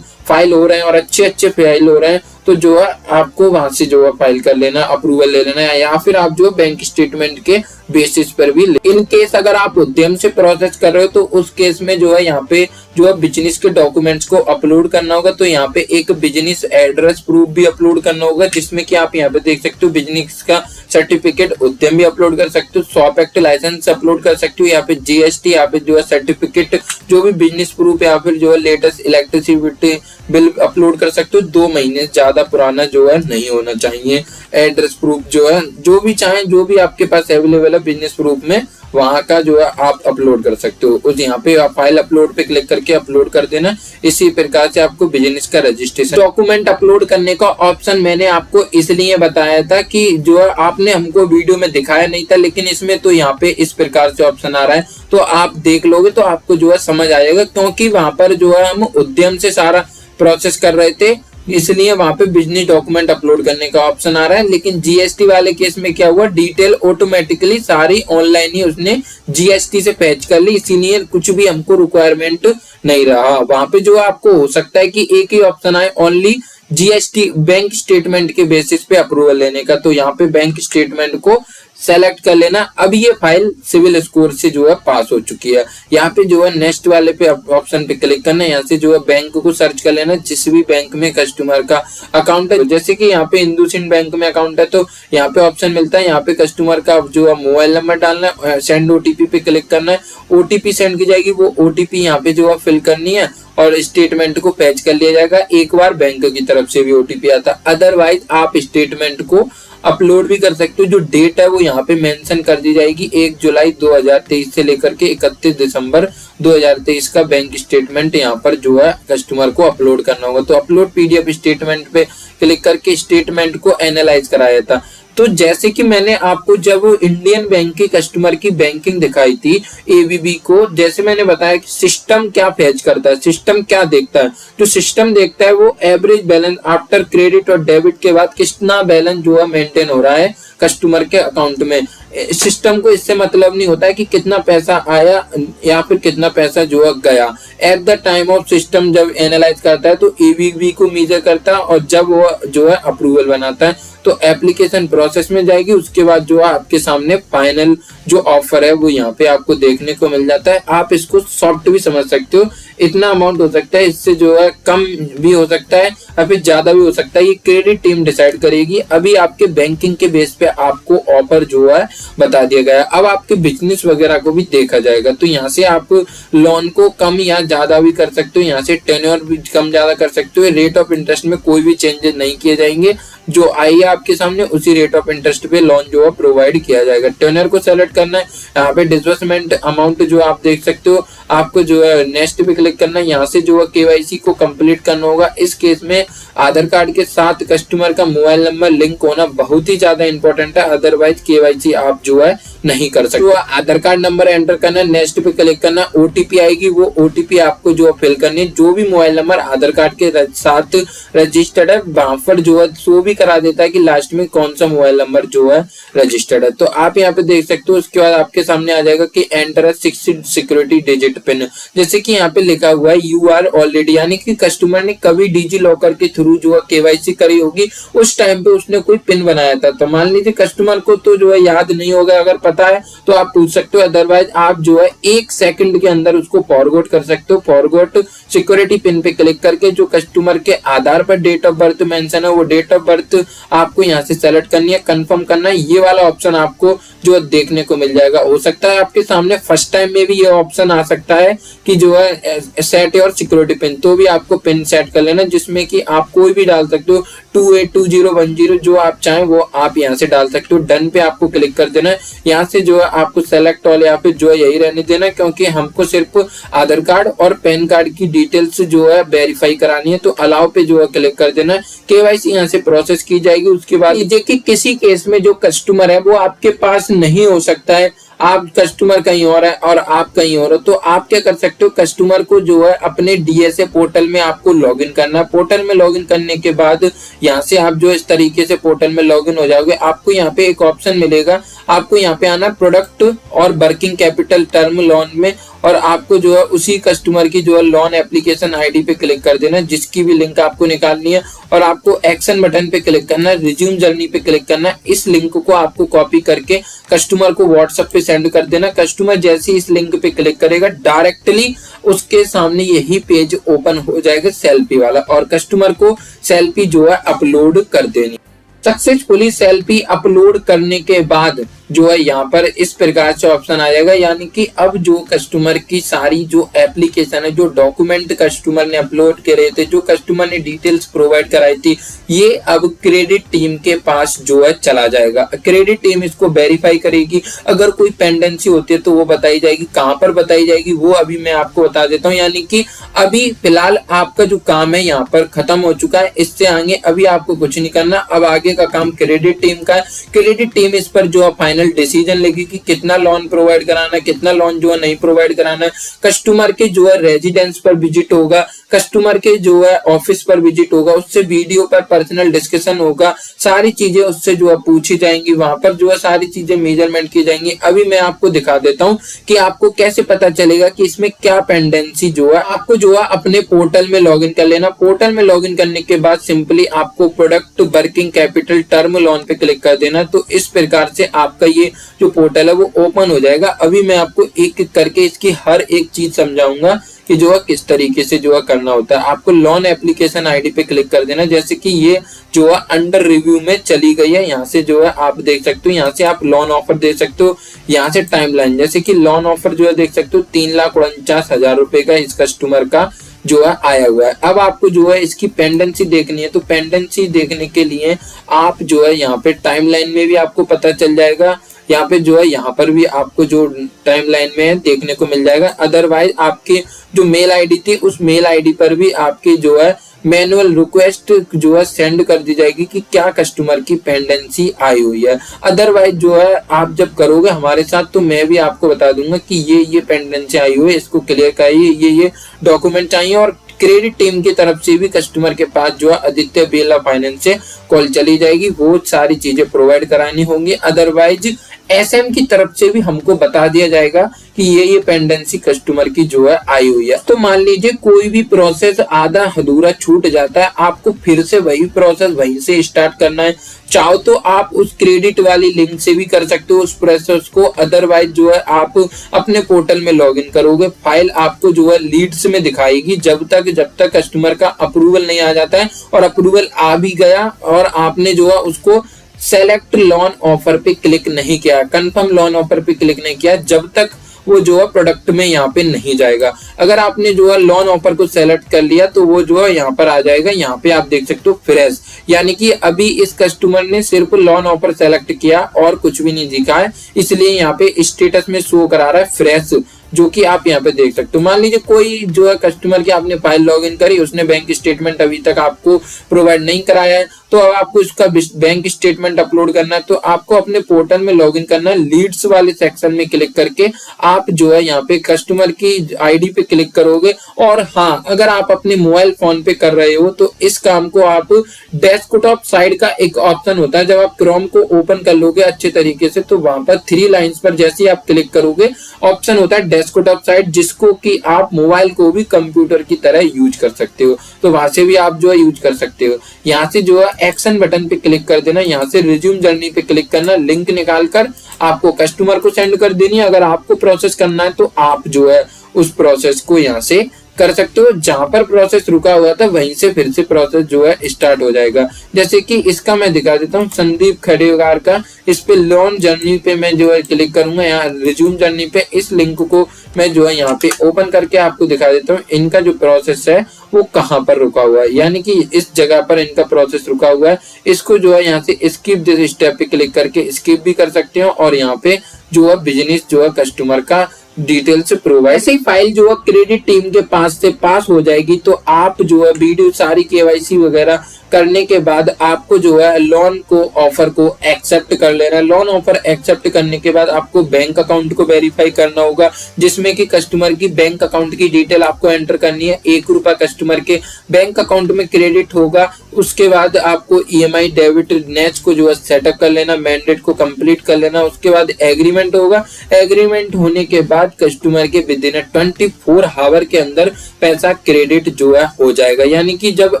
फाइल हो रहे हैं और अच्छे फाइल हो रहे हैं, तो जो है आपको वहां से जो है फाइल कर लेना, अप्रूवल ले लेना है, या फिर आप जो बैंक स्टेटमेंट के बेसिस पर भी इन केस अगर आप उद्यम से प्रोसेस कर रहे हो तो उस केस में जो है यहाँ पे जो है बिजनेस के डॉक्यूमेंट्स को अपलोड करना होगा। तो यहाँ पे एक बिजनेस एड्रेस प्रूफ भी अपलोड करना होगा, जिसमें कि आप यहाँ पे देख सकते हो बिजनेस का सर्टिफिकेट उद्यम भी अपलोड कर सकते हो, शॉप एक्ट लाइसेंस अपलोड कर सकते हो, यहाँ पे जीएसटी, यहाँ पे जो है सर्टिफिकेट, जो भी बिजनेस प्रूफ, या फिर जो है लेटेस्ट इलेक्ट्रिसिटी बिल अपलोड कर सकते हो। 2 महीने ज्यादा पुराना जो है नहीं होना चाहिए। एड्रेस प्रूफ जो है जो भी चाहे, जो भी आपके पास अवेलेबल है बिजनेस प्रूफ में, वहां का जो है आप अपलोड कर सकते हो। उस यहाँ पे आप फाइल अपलोड पे क्लिक करके अपलोड कर देना। इसी प्रकार से आपको बिजनेस का रजिस्ट्रेशन डॉक्यूमेंट अपलोड करने का ऑप्शन मैंने आपको इसलिए बताया था कि जो है आपने हमको वीडियो में दिखाया नहीं था, लेकिन इसमें तो यहाँ पे इस प्रकार से ऑप्शन आ रहा है, तो आप देख लोगे तो आपको जो है समझ आएगा, क्योंकि वहां पर जो है हम उद्यम से सारा प्रोसेस कर रहे थे, इसलिए वहां पे बिजनेस डॉक्यूमेंट अपलोड करने का ऑप्शन आ रहा है। लेकिन जीएसटी वाले केस में क्या हुआ, डिटेल ऑटोमेटिकली सारी ऑनलाइन ही उसने जीएसटी से फैच कर ली, इसीलिए कुछ भी हमको रिक्वायरमेंट नहीं रहा। वहां पे जो आपको हो सकता है कि एक ही ऑप्शन आए, ओनली जीएसटी बैंक स्टेटमेंट के बेसिस पे अप्रूवल लेने का। तो यहाँ पे बैंक स्टेटमेंट को सेलेक्ट कर लेना। अब ये फाइल सिविल स्कोर से जो है पास हो चुकी है। यहाँ पे जो है नेक्स्ट वाले पे ऑप्शन पे क्लिक करना है। यहाँ से जो है बैंक को सर्च कर लेना, जिस भी बैंक में कस्टमर का अकाउंट है। जैसे कि यहाँ पे इंडसइंड बैंक में अकाउंट है, तो यहाँ पे ऑप्शन मिलता है, यहाँ पे कस्टमर का जो है मोबाइल नंबर डालना है, सेंड ओटीपी पे क्लिक करना है, ओटीपी सेंड की जाएगी, वो ओटीपी यहाँ पे जो है फिल करनी है और स्टेटमेंट को फैच कर लिया जाएगा। एक बार बैंक की तरफ से भी ओटीपी आता, अदरवाइज आप स्टेटमेंट को अपलोड भी कर सकते हो। जो डेट है वो यहाँ पे मेंशन कर दी जाएगी, 1 जुलाई 2023 से लेकर के 31 दिसंबर 2023 का बैंक स्टेटमेंट यहाँ पर जो है कस्टमर को अपलोड करना होगा। तो अपलोड पीडीएफ स्टेटमेंट पे क्लिक करके स्टेटमेंट को एनालाइज कराया था। तो जैसे कि मैंने आपको जब इंडियन बैंक के कस्टमर की बैंकिंग दिखाई थी एबीबी को, जैसे मैंने बताया कि सिस्टम क्या फैच करता है, सिस्टम क्या देखता है, जो सिस्टम देखता है वो एवरेज बैलेंस आफ्टर क्रेडिट और डेबिट के बाद कितना बैलेंस जो है मेंटेन हो रहा है कस्टमर के अकाउंट में। सिस्टम को इससे मतलब नहीं होता है कि कितना पैसा आया या फिर कितना पैसा जो है गया। At the time of system जब एनालाइज करता है तो एबीबी को मेजर करता है, और जब वो जो है अप्रूवल बनाता है तो एप्लीकेशन प्रोसेस में जाएगी। उसके बाद जो है आपके सामने फाइनल जो ऑफर है वो यहाँ पे आपको देखने को मिल जाता है। आप इसको सॉफ्ट भी समझ सकते हो, इतना अमाउंट हो सकता है, इससे जो है कम भी हो सकता है, अभी ज्यादा भी हो सकता है, ये क्रेडिट टीम डिसाइड करेगी। अभी आपके बैंकिंग के बेस पे आपको ऑफर जो है बता दिया गया। अब आपके बिजनेस वगैरह को भी देखा जाएगा, तो यहाँ से आप लोन को कम या ज्यादा भी कर सकते हो, यहाँ से टेन्योर भी कम ज्यादा कर सकते हो। रेट ऑफ इंटरेस्ट में कोई भी चेंजेस नहीं किए जाएंगे, जो आई है आपके सामने उसी रेट ऑफ इंटरेस्ट पे लोन जो है प्रोवाइड किया जाएगा। टेन्योर को सेलेक्ट करना है, यहाँ पे डिसबर्समेंट अमाउंट जो आप देख सकते हो, आपको जो है नेक्स्ट पे क्लिक करना है। यहाँ से जो है केवाईसी को कंप्लीट करना होगा। इस केस में आधार कार्ड के साथ कस्टमर का मोबाइल नंबर लिंक होना बहुत ही ज्यादा इंपॉर्टेंट है, अदरवाइज केवाईसी आप जो है नहीं कर सकते। तो आधार कार्ड नंबर एंटर करना है, नेक्स्ट पे क्लिक करना, ओटीपी आएगी, वो ओटीपी आपको जो फिल करनी है। जो भी मोबाइल नंबर आधार कार्ड के साथ रजिस्टर्ड है वहां पर जो है शो भी करा देता है कि लास्ट में कौन सा मोबाइल नंबर जो है रजिस्टर्ड है। तो आप यहाँ पे देख सकते हो। उसके बाद आपके सामने आ जाएगा कि enter a 6 security digit pin, जैसे कि यहाँ पे लिखा हुआ है यू आर ऑलरेडी, यानी कि कस्टमर ने कभी डिजी लॉकर के थ्रू जो है केवाईसी करी होगी, उस टाइम पे उसने कोई पिन बनाया था। तो मान लीजिए कस्टमर को तो जो है याद नहीं होगा, अगर पता है तो आप पूछ सकते हो, अदरवाइज आप जो है 1 सेकंड के अंदर उसको फॉरगॉट कर सकते हो। फॉरगॉट सिक्योरिटी पिन पे क्लिक करके जो कस्टमर के आधार पर डेट ऑफ बर्थ मेंशन है वो डेट ऑफ बर्थ आपको यहाँ से सेलेक्ट करनी है, कंफर्म करना है। ये वाला ऑप्शन आपको जो देखने को मिल जाएगा। हो सकता है आपके सामने फर्स्ट टाइम में भी ये ऑप्शन आ सकता है कि जो है सेट योर सिक्योरिटी पिन, तो भी आपको पिन सेट कर लेना, जिसमें कि आप कोई भी डाल सकते हो, 282010 जो आप चाहें वो आप यहाँ से डाल सकते हो। डन पे आपको क्लिक कर देना है। यहाँ से जो है आपको सेलेक्ट ऑल यहाँ पे जो है यही रहने देना है, क्योंकि हमको सिर्फ आधार कार्ड और पैन कार्ड की डिटेल्स जो है वेरीफाई करानी है। तो अलाउ पे जो है क्लिक कर देना है। केवाईसी यहाँ से प्रोसेस की जाएगी। उसके बाद देखिए किसी केस में जो कस्टमर है वो आपके पास नहीं हो सकता है, आप कस्टमर कहीं और है और आप कहीं और हो, तो आप क्या कर सकते हो, कस्टमर को जो है अपने डीएसए पोर्टल में आपको लॉगिन करना है। पोर्टल में लॉगिन करने के बाद यहाँ से आप जो इस तरीके से पोर्टल में लॉगिन हो जाओगे, आपको यहाँ पे एक ऑप्शन मिलेगा, आपको यहाँ पे आना प्रोडक्ट और वर्किंग कैपिटल टर्म लोन में, और आपको जो है उसी कस्टमर की जो है लोन एप्लीकेशन आईडी पे क्लिक कर देना, जिसकी भी लिंक आपको निकालनी है, और आपको एक्शन बटन पे क्लिक करना है, रिज्यूम जर्नी पे क्लिक करना है। इस लिंक को आपको कॉपी करके कस्टमर को व्हाट्सएप पे सेंड कर देना। कस्टमर जैसे ही इस लिंक पे क्लिक करेगा, डायरेक्टली उसके सामने यही पेज ओपन हो जाएगा सेल्फी वाला, और कस्टमर को सेल्फी जो है अपलोड कर देनी। सक्सेसफुली सेल्फी अपलोड करने के बाद जो है यहाँ पर इस प्रकार से ऑप्शन आ जाएगा, यानी कि अब जो कस्टमर की सारी जो एप्लीकेशन है, जो डॉक्यूमेंट कस्टमर ने अपलोड करे थे, जो कस्टमर ने डिटेल्स प्रोवाइड कराई थी, ये अब क्रेडिट टीम के पास जो है चला जाएगा। क्रेडिट टीम इसको वेरीफाई करेगी, अगर कोई पेंडेंसी होती है तो वो बताई जाएगी, कहाँ पर बताई जाएगी वो अभी मैं आपको बता देता हूँ। यानी कि अभी फिलहाल आपका जो काम है यहाँ पर खत्म हो चुका है, इससे आगे अभी आपको कुछ नहीं करना, अब आगे का काम क्रेडिट टीम का है। क्रेडिट टीम इस पर जो है फाइनल डिसीजन लेगी कि कितना लोन प्रोवाइड कराना है, कितना लोन जो है नहीं प्रोवाइड कराना है। कस्टमर के जो है रेजिडेंस पर विजिट होगा, कस्टमर के जो है ऑफिस पर विजिट होगा, उससे वीडियो पर पर्सनल डिस्कशन होगा, सारी चीजें उससे जो है पूछी जाएंगी, वहां पर जो है सारी चीजें मेजरमेंट की जाएंगी। अभी मैं आपको दिखा देता हूं कि आपको कैसे पता चलेगा कि इसमें क्या पेंडेंसी जो है। आपको जो है अपने पोर्टल में लॉगिन कर लेना। पोर्टल में लॉगिन करने के बाद सिंपली आपको product working capital term loan पे क्लिक कर देना। तो इस प्रकार से आपका ये जो पोर्टल है वो ओपन हो जाएगा। अभी मैं आपको एक एक करके इसकी हर एक चीज समझाऊंगा कि जो है किस तरीके से जो है करना होता है। आपको लोन एप्लीकेशन आईडी पे क्लिक कर देना, जैसे कि ये जो है अंडर रिव्यू में चली गई है। यहाँ से जो है आप देख सकते हो, यहाँ से आप लोन ऑफर दे सकते हो। यहाँ से टाइमलाइन, जैसे कि लोन ऑफर जो है देख सकते हो 3,49,000 रुपए का इस कस्टमर का जो है आया हुआ है। अब आपको जो है इसकी पेंडेंसी देखनी है, तो पेंडेंसी देखने के लिए आप जो है यहाँ पे टाइमलाइन में भी आपको पता चल जाएगा, यहाँ पे जो है यहाँ पर भी आपको जो टाइमलाइन में देखने को मिल जाएगा। अदरवाइज आपकी जो मेल आईडी थी उस मेल आईडी पर भी आपकी जो है मैनुअल रिक्वेस्ट जो है सेंड कर दी जाएगी कि क्या कस्टमर की पेंडेंसी आई हुई है। अदरवाइज जो है आप जब करोगे हमारे साथ तो मैं भी आपको बता दूंगा कि ये पेंडेंसी आई हुई है, इसको क्लियर कराइए, ये डॉक्यूमेंट चाहिए। और क्रेडिट टीम की तरफ से भी कस्टमर के पास जो है आदित्य बिरला फाइनेंस से कॉल चली जाएगी, वो सारी चीजें प्रोवाइड करानी होंगी। अदरवाइज एसएम की तरफ से भी हमको बता दिया जाएगा कि ये पेंडेंसी कस्टमर की जो है आई हुई है। तो मान लीजिए कोई भी प्रोसेस आधा अधूरा छूट जाता है, आपको फिर से वही प्रोसेस वहीं से स्टार्ट करना है। चाहो तो आप उस क्रेडिट वाली लिंक से भी कर सकते हो उस प्रोसेस को। अदरवाइज जो है आप अपने पोर्टल में लॉगिन करोगे, फाइल आपको जो है लीड्स में दिखाएगी जब तक कस्टमर का अप्रूवल नहीं आ जाता है। और अप्रूवल आ भी गया और आपने जो है उसको सेलेक्ट लोन ऑफर पे क्लिक नहीं किया, कंफर्म लोन ऑफर पे क्लिक नहीं किया, जब तक वो जो है प्रोडक्ट में यहाँ पे नहीं जाएगा। अगर आपने जो है लोन ऑफर को सेलेक्ट कर लिया तो वो जो है यहाँ पर आ जाएगा। यहाँ पे आप देख सकते हो फ्रेश, यानी कि अभी इस कस्टमर ने सिर्फ लोन ऑफर सेलेक्ट किया और कुछ भी नहीं दिखा है, इसलिए यहाँ पे स्टेटस में शो करा रहा है फ्रेश, जो कि आप यहाँ पे देख सकते हो। मान लीजिए कोई जो है कस्टमर की आपने फाइल लॉगिन करी, उसने बैंक स्टेटमेंट अभी तक आपको प्रोवाइड नहीं कराया है, तो अब आपको इसका बैंक स्टेटमेंट अपलोड करना है। तो आपको अपने पोर्टल में लॉगिन करना है, लीड्स वाले सेक्शन में क्लिक करके आप जो है यहाँ पे कस्टमर की आईडी पे क्लिक करोगे। और हाँ, अगर आप अपने मोबाइल फोन पे कर रहे हो तो इस काम को आप डेस्कटॉप साइड का एक ऑप्शन होता है, जब आप क्रोम को ओपन कर लोगे अच्छे तरीके से तो वहां पर 3 लाइंस पर जैसे ही आप क्लिक करोगे ऑप्शन होता है डेस्कटॉप साइड, जिसको कि आप मोबाइल को भी कंप्यूटर की तरह यूज कर सकते हो, तो वहां से भी आप जो है यूज कर सकते हो। यहाँ से जो है एक्शन बटन पे क्लिक कर देना, यहाँ से रिज्यूम जर्नी पे क्लिक करना, लिंक निकाल कर आपको कस्टमर को सेंड कर देनी है। अगर आपको प्रोसेस करना है तो आप जो है उस प्रोसेस को यहाँ से कर सकते हो, जहां पर प्रोसेस रुका हुआ था वहीं से फिर से प्रोसेस जो है स्टार्ट हो जाएगा। जैसे कि इसका मैं दिखा देता हूँ, संदीप खडेगार का, इस पे लोन जर्नी पे मैं जो है क्लिक करूंगा, यहाँ रिज्यूम जर्नी पे इस लिंक को मैं जो है यहाँ पे ओपन करके आपको दिखा देता हूँ इनका जो प्रोसेस है वो कहाँ पर रुका हुआ है, यानी कि इस जगह पर इनका प्रोसेस रुका हुआ है। इसको जो है यहाँ से स्किप दिस स्टेप पे क्लिक करके स्किप भी कर सकते हो और यहाँ पे जो है बिजनेस जो है कस्टमर का डिटेल्स प्रोवाइड। ऐसे ही फाइल जो है क्रेडिट टीम के पास से पास हो जाएगी तो आप जो है वीडियो सारी केवाईसी वगैरह करने के बाद आपको जो है लोन को ऑफर को एक्सेप्ट कर लेना है। लोन ऑफर एक्सेप्ट करने के बाद आपको बैंक अकाउंट को वेरीफाई करना होगा, जिसमें कि कस्टमर की बैंक अकाउंट की डिटेल आपको एंटर करनी है। 1 रुपया कस्टमर के बैंक अकाउंट में क्रेडिट होगा। उसके बाद आपको EMI डेबिट नेच को जो है सेटअप कर लेना, मैंडेट को कंप्लीट कर लेना। उसके बाद एग्रीमेंट होगा। एग्रीमेंट होने के बाद कस्टमर के विद इन 24 आवर के अंदर पैसा क्रेडिट जो है हो जाएगा, यानी कि जब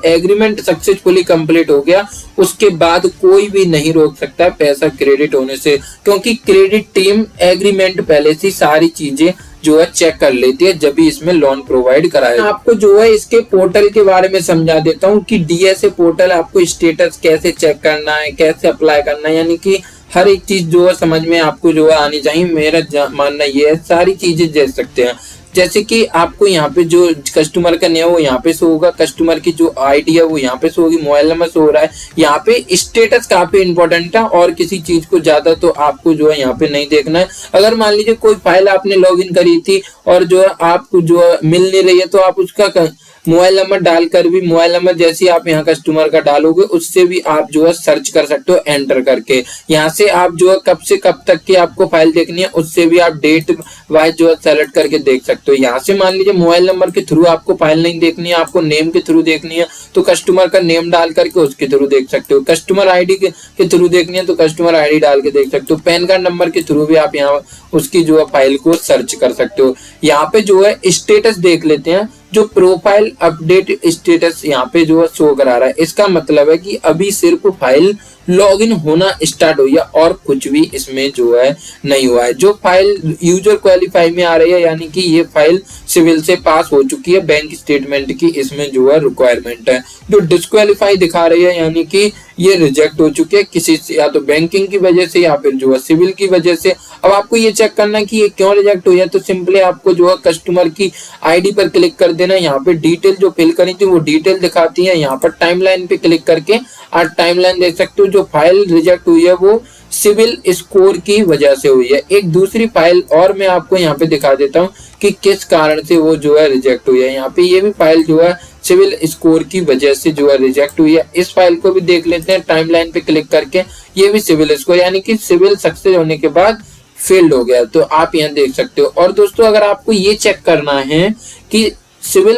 एग्रीमेंट सक्सेसफुली कंप्लीट हो गया उसके बाद कोई भी नहीं रोक सकता पैसा क्रेडिट होने से, क्योंकि क्रेडिट टीम एग्रीमेंट पहले से सारी चीजें जो है चेक कर लेती है जब भी इसमें लोन प्रोवाइड कराया। आपको जो है इसके पोर्टल के बारे में समझा देता हूँ कि DSA पोर्टल आपको स्टेटस कैसे चेक करना है, कैसे अप्लाई करना है, यानी कि हर एक चीज जो है समझ में आपको जो है आनी चाहिए। मेरा मानना ये है सारी चीजें देख सकते हैं, जैसे कि आपको यहाँ पे जो कस्टमर का नेम है वो यहाँ पे शो होगा, कस्टमर की जो आईडी है वो यहाँ पे शो होगी, मोबाइल नंबर शो हो रहा है। यहाँ पे स्टेटस काफी इंपॉर्टेंट है और किसी चीज को ज्यादा तो आपको जो है यहाँ पे नहीं देखना है। अगर मान लीजिए कोई फाइल आपने लॉगिन करी थी और जो है आपको जो है मिल नहीं रही है तो आप उसका मोबाइल नंबर डालकर भी, मोबाइल नंबर जैसे आप यहाँ कस्टमर का डालोगे उससे भी आप जो है सर्च कर सकते हो एंटर करके। यहाँ से आप जो है कब से कब तक की आपको फाइल देखनी है उससे भी आप डेट वाइज जो है सेलेक्ट करके देख सकते हो। यहाँ से मान लीजिए मोबाइल नंबर के थ्रू आपको फाइल नहीं देखनी है, आपको नेम के थ्रू देखनी है तो कस्टमर का नेम डाल करके उसके थ्रू देख सकते हो। कस्टमर आईडी के थ्रू देखनी है तो कस्टमर आईडी डाल के देख सकते हो। पैन कार्ड नंबर के थ्रू भी आप यहाँ उसकी जो है फाइल को सर्च कर सकते हो। यहाँ पे जो है स्टेटस देख लेते हैं, जो प्रोफाइल अपडेट स्टेटस यहाँ पे जो है शो करा रहा है, इसका मतलब है कि अभी सिर्फ फाइल लॉगिन होना स्टार्ट हुई है और कुछ भी इसमें जो है नहीं हुआ है। जो फाइल यूजर क्वालिफाई में आ रही है यानी कि ये फाइल सिविल से पास हो चुकी है, बैंक स्टेटमेंट की इसमें जो है रिक्वायरमेंट है। जो डिस्क्वालीफाई दिखा रही है यानी कि ये रिजेक्ट हो चुके हैं किसी से, या तो बैंकिंग की वजह से या फिर जो है सिविल की वजह से। अब आपको ये चेक करना है कि ये क्यों रिजेक्ट हुई है, तो सिंपली आपको जो है कस्टमर की आईडी पर क्लिक कर देना। यहाँ पे डिटेल जो फिल करी थी वो डिटेल दिखाती है। यहाँ पर टाइमलाइन पे क्लिक करके आप टाइमलाइन देख सकते हो। जो फाइल रिजेक्ट हुई है वो सिविल स्कोर की वजह से हुई है। एक दूसरी फाइल और मैं आपको यहाँ पे दिखा देता हूँ कि किस कारण से वो जो है रिजेक्ट हुई है। यहाँ पे ये भी फाइल जो है सिविल स्कोर की वजह से जो है रिजेक्ट हुई है। इस फाइल को भी देख लेते हैं टाइमलाइन पे क्लिक करके। ये भी सिविल स्कोर यानी कि सिविल सक्सेस होने के बाद फेल्ड हो गया, तो आप यहाँ देख सकते हो। और दोस्तों अगर आपको ये चेक करना है कि सिविल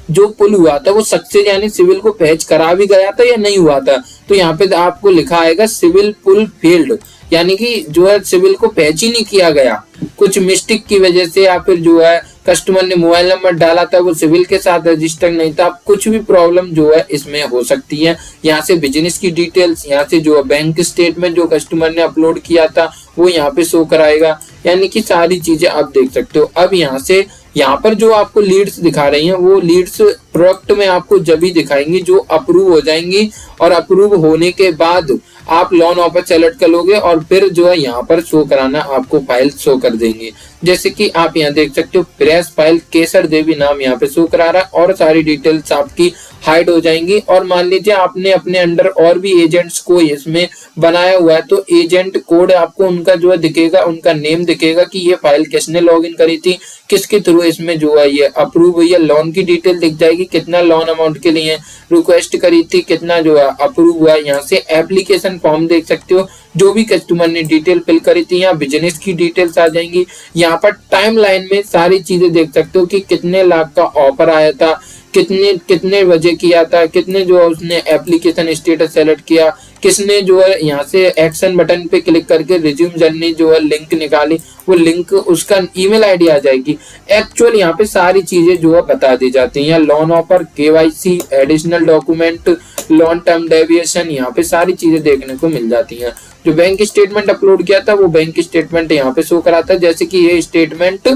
जो पुल हुआ था वो सक्सेस यानी सिविल को फैच करा भी गया था या नहीं हुआ था, तो यहाँ पे आपको लिखा आएगा सिविल पुल फेल्ड, यानी कि जो है सिविल को फैच ही नहीं किया गया, कुछ मिस्टेक की वजह से या फिर जो है कस्टमर ने मोबाइल नंबर डाला था वो सिविल के साथ रजिस्टर नहीं था। कुछ भी प्रॉब्लम जो है इसमें हो सकती है। यहाँ से बिजनेस की डिटेल्स, यहाँ से जो बैंक स्टेटमेंट जो कस्टमर ने अपलोड किया था वो यहाँ पे शो कराएगा, यानी कि सारी चीजें आप देख सकते हो। अब यहाँ से यहाँ पर जो आपको लीड्स दिखा रही हैं वो लीड्स प्रोडक्ट में आपको जब भी दिखाएंगी जो अप्रूव हो जाएंगी, और अप्रूव होने के बाद आप लोन ऑफर सेलेक्ट कर लोगे और फिर जो है यहाँ पर शो कराना आपको फाइल शो कर देंगे। जैसे कि आप यहाँ देख सकते हो फ्रेश फाइल केसर देवी नाम यहाँ पे शो करा रहा है और सारी डिटेल्स आपकी हाइड हो जाएंगी। और मान लीजिए आपने अपने अंडर और भी एजेंट्स को इसमें बनाया हुआ है तो एजेंट कोड आपको उनका जो है दिखेगा, उनका नेम दिखेगा कि ये फाइल किसने लॉगिन करी थी, किसके थ्रू इसमें जो है ये अप्रूव हुई है। लोन की डिटेल दिख जाएगी, कितना लोन अमाउंट के लिए रिक्वेस्ट करी थी, कितना जो है अप्रूव हुआ है। यहाँ से एप्लीकेशन फॉर्म देख सकते हो, जो भी कस्टमर ने डिटेल फिल करी थी। यहाँ बिजनेस की डिटेल्स आ जाएंगी। यहाँ पर टाइमलाइन में सारी चीजें देख सकते हो कि कितने लाख का ऑफर आया था, कितने बजे किया था, कितने जो है उसने एप्लीकेशन स्टेटस सेलेक्ट किया, किसने जो है यहाँ से एक्शन बटन पे क्लिक करके रिज्यूम जर्नी जो है लिंक निकाली, वो लिंक उसका ईमेल आईडी आ जाएगी। एक्चुअल यहाँ पे सारी चीजें जो है बता दी जाती हैं। Loan offer, KYC, additional document, loan term deviation, यहाँ पे सारी चीजें देखने को मिल जाती हैं। जो बैंक स्टेटमेंट अपलोड किया था वो बैंक स्टेटमेंट यहाँ पे शो कराता है। जैसे कि ये स्टेटमेंट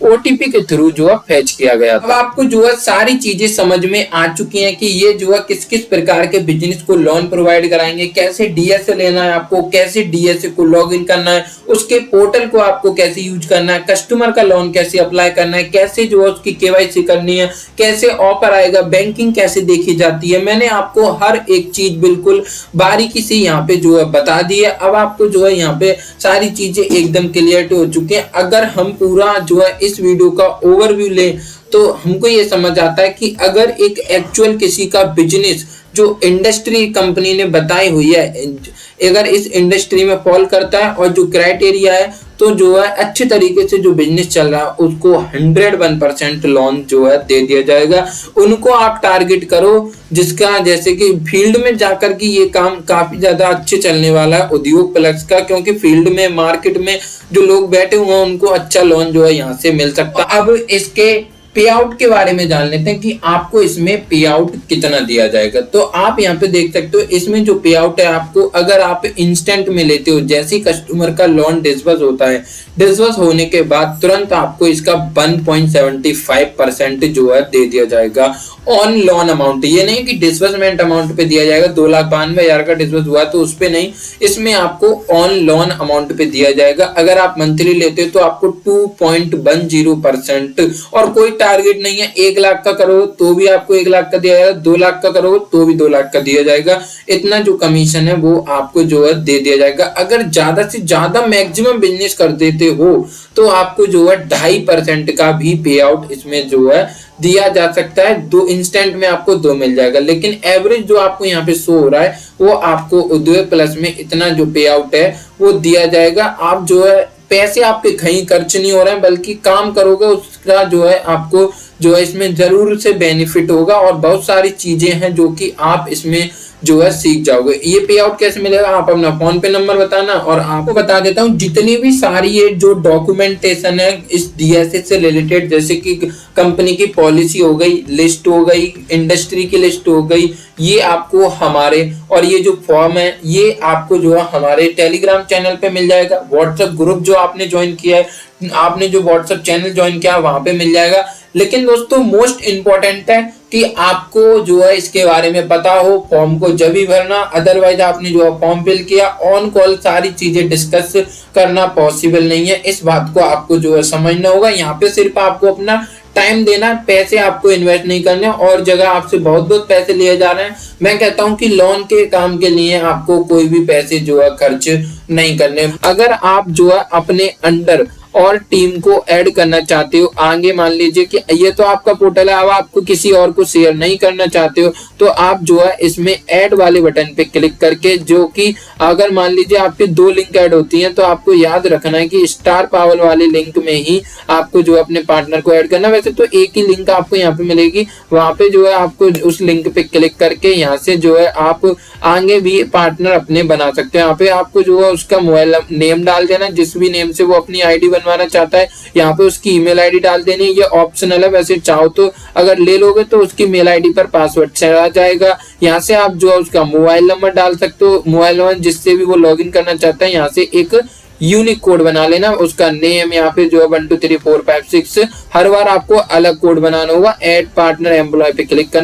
ओटीपी के थ्रू जो है फेच किया गया था। अब आपको जो है सारी चीजें समझ में आ चुकी हैं कि ये जो है किस किस प्रकार के बिजनेस को लोन प्रोवाइड कराएंगे, कैसे डीएसए लेना है आपको, कैसे डीएसए को लॉग इन करना है, उसके पोर्टल को आपको कैसे यूज करना है, कस्टमर का लोन कैसे अप्लाई करना है, कैसे जो है उसकी केवाईसी करनी है, कैसे ऑफर आएगा, बैंकिंग कैसे देखी जाती है। मैंने आपको हर एक चीज बिल्कुल बारीकी से यहाँ पे जो है बता दी है। अब आपको जो है यहाँ पे सारी चीजें एकदम क्लियर हो चुकी हैं। अगर हम पूरा जो है इस वीडियो का ओवरव्यू लें तो हमको ये समझ आता है कि अगर एक एक्चुअल किसी का बिजनेस जो इंडस्ट्री कंपनी ने बताई हुई है, अगर इस इंडस्ट्री में फॉल करता है और जो क्राइटेरिया है, तो जो है अच्छे तरीके से जो बिजनेस चल रहा है उसको 101% लोन जो है दे दिया जाएगा। उनको आप टारगेट करो जिसका जैसे कि फील्ड में जाकर के ये काम काफी ज्यादा अच्छे चलने वाला है उद्योग प्लस का, क्योंकि फील्ड में मार्केट में जो लोग बैठे हुए हैं उनको अच्छा लोन जो है यहाँ से मिल सकता है। अब इसके पे आउट के बारे में जान लेते हैं कि आपको इसमें पे आउट कितना दिया जाएगा। तो आप यहाँ पे देख सकते हो इसमें जो पे आउट है आपको, अगर आप इंस्टेंट में लेते हो, जैसे कस्टमर का लोन डिसबर्स होता है, डिसबर्स होने के बाद तुरंत आपको इसका 1.75% जो है दे दिया जाएगा ऑन लोन अमाउंट। ये नहीं कि डिसबर्समेंट अमाउंट पे दिया जाएगा, 2,92,000 का डिसबर्स हुआ तो उस पे नहीं, इसमें आपको ऑन लोन अमाउंट पे दिया जाएगा। अगर आप मंथली लेते हो तो आपको 2.10% और कोई टारगेट नहीं है। 1 लाख का करो तो भी आपको 1 लाख का दिया जाएगा, 2 लाख का करो तो भी 2 लाख का दिया जाएगा। इतना जो कमीशन है वो आपको जो है दे दिया जाएगा। अगर ज्यादा से ज्यादा मैक्सिमम बिजनेस कर देते हो तो आपको जो है 2.5% का भी पे आउट इसमें जो है दिया जा सकता है। 2 इंस्टेंट में आपको 2 मिल जाएगा, लेकिन एवरेज जो आपको यहाँ पे शो हो रहा है वो आपको उद्योग प्लस में इतना जो पे आउट है वो दिया जाएगा। आप जो है पैसे आपके कहीं खर्च नहीं हो रहे हैं, बल्कि काम करोगे उसका जो है आपको जो है इसमें जरूर से बेनिफिट होगा और बहुत सारी चीजें हैं जो कि आप इसमें जो है सीख जाओगे। ये पे आउट कैसे मिलेगा, आप अपना फोन पे नंबर बताना और आपको बता देता हूँ जितनी भी सारी ये जो डॉक्यूमेंटेशन है इस डीएसए से रिलेटेड, जैसे कि कंपनी की पॉलिसी हो गई, लिस्ट हो गई, इंडस्ट्री की लिस्ट हो गई, ये आपको हमारे और ये जो फॉर्म है ये आपको जो है हमारे टेलीग्राम चैनल पे मिल जाएगा। व्हाट्सएप ग्रुप जो आपने ज्वाइन किया है, आपने जो व्हाट्सएप चैनल ज्वाइन किया वहां पे मिल जाएगा। लेकिन दोस्तों मोस्ट इंपॉर्टेंट है कि आपको जो है इसके बारे में पता हो, फॉर्म को जब भी भरना, अदरवाइज आपने जो है फॉर्म फिल किया ऑन कॉल सारी चीजें डिस्कस करना पॉसिबल नहीं है। इस बात को आपको जो है समझना होगा। यहाँ पे सिर्फ आपको अपना टाइम देना, पैसे आपको इन्वेस्ट नहीं करने और जगह आपसे बहुत बहुत पैसे लिए जा रहे हैं। मैं कहता हूं कि लोन के काम के लिए आपको कोई भी पैसे जो है खर्च नहीं करने। अगर आप जो है अपने अंडर और टीम को ऐड करना चाहते हो, आगे मान लीजिए कि ये तो आपका पोर्टल है, अब आपको किसी और को शेयर नहीं करना चाहते हो तो आप जो है इसमें ऐड वाले बटन पे क्लिक करके, जो कि अगर मान लीजिए आपके 2 लिंक ऐड होती हैं तो आपको याद रखना है कि स्टार पावर वाले लिंक में ही आपको जो अपने पार्टनर को ऐड करना। वैसे तो एक ही लिंक आपको यहाँ पे मिलेगी, वहां पे जो है आपको उस लिंक पे क्लिक करके यहाँ से जो है आप आगे भी पार्टनर अपने बना सकते हैं। यहाँ पे आपको जो है उसका मोबाइल नेम डाल देना, जिस भी नेम से वो अपनी आईडी बनवाना चाहता है, यहाँ पे उसकी ईमेल आईडी डाल देनी। ये ऑप्शनल है, वैसे चाहो तो अगर ले लोगे तो उसकी मेल आईडी पर पासवर्ड चला जाएगा। यहाँ से आप जो है उसका मोबाइल नंबर डाल सकते हो, मोबाइल नंबर जिससे भी वो लॉगिन करना चाहता है। यहाँ से एक यूनिक कोड बना लेना, उसका नेम यहाँ पे जो है 1 2 3 4 5 6 हर बार आपको अलग कोड बनाना होगा। ऐड पार्टनर एम्प्लॉय पे क्लिक करना।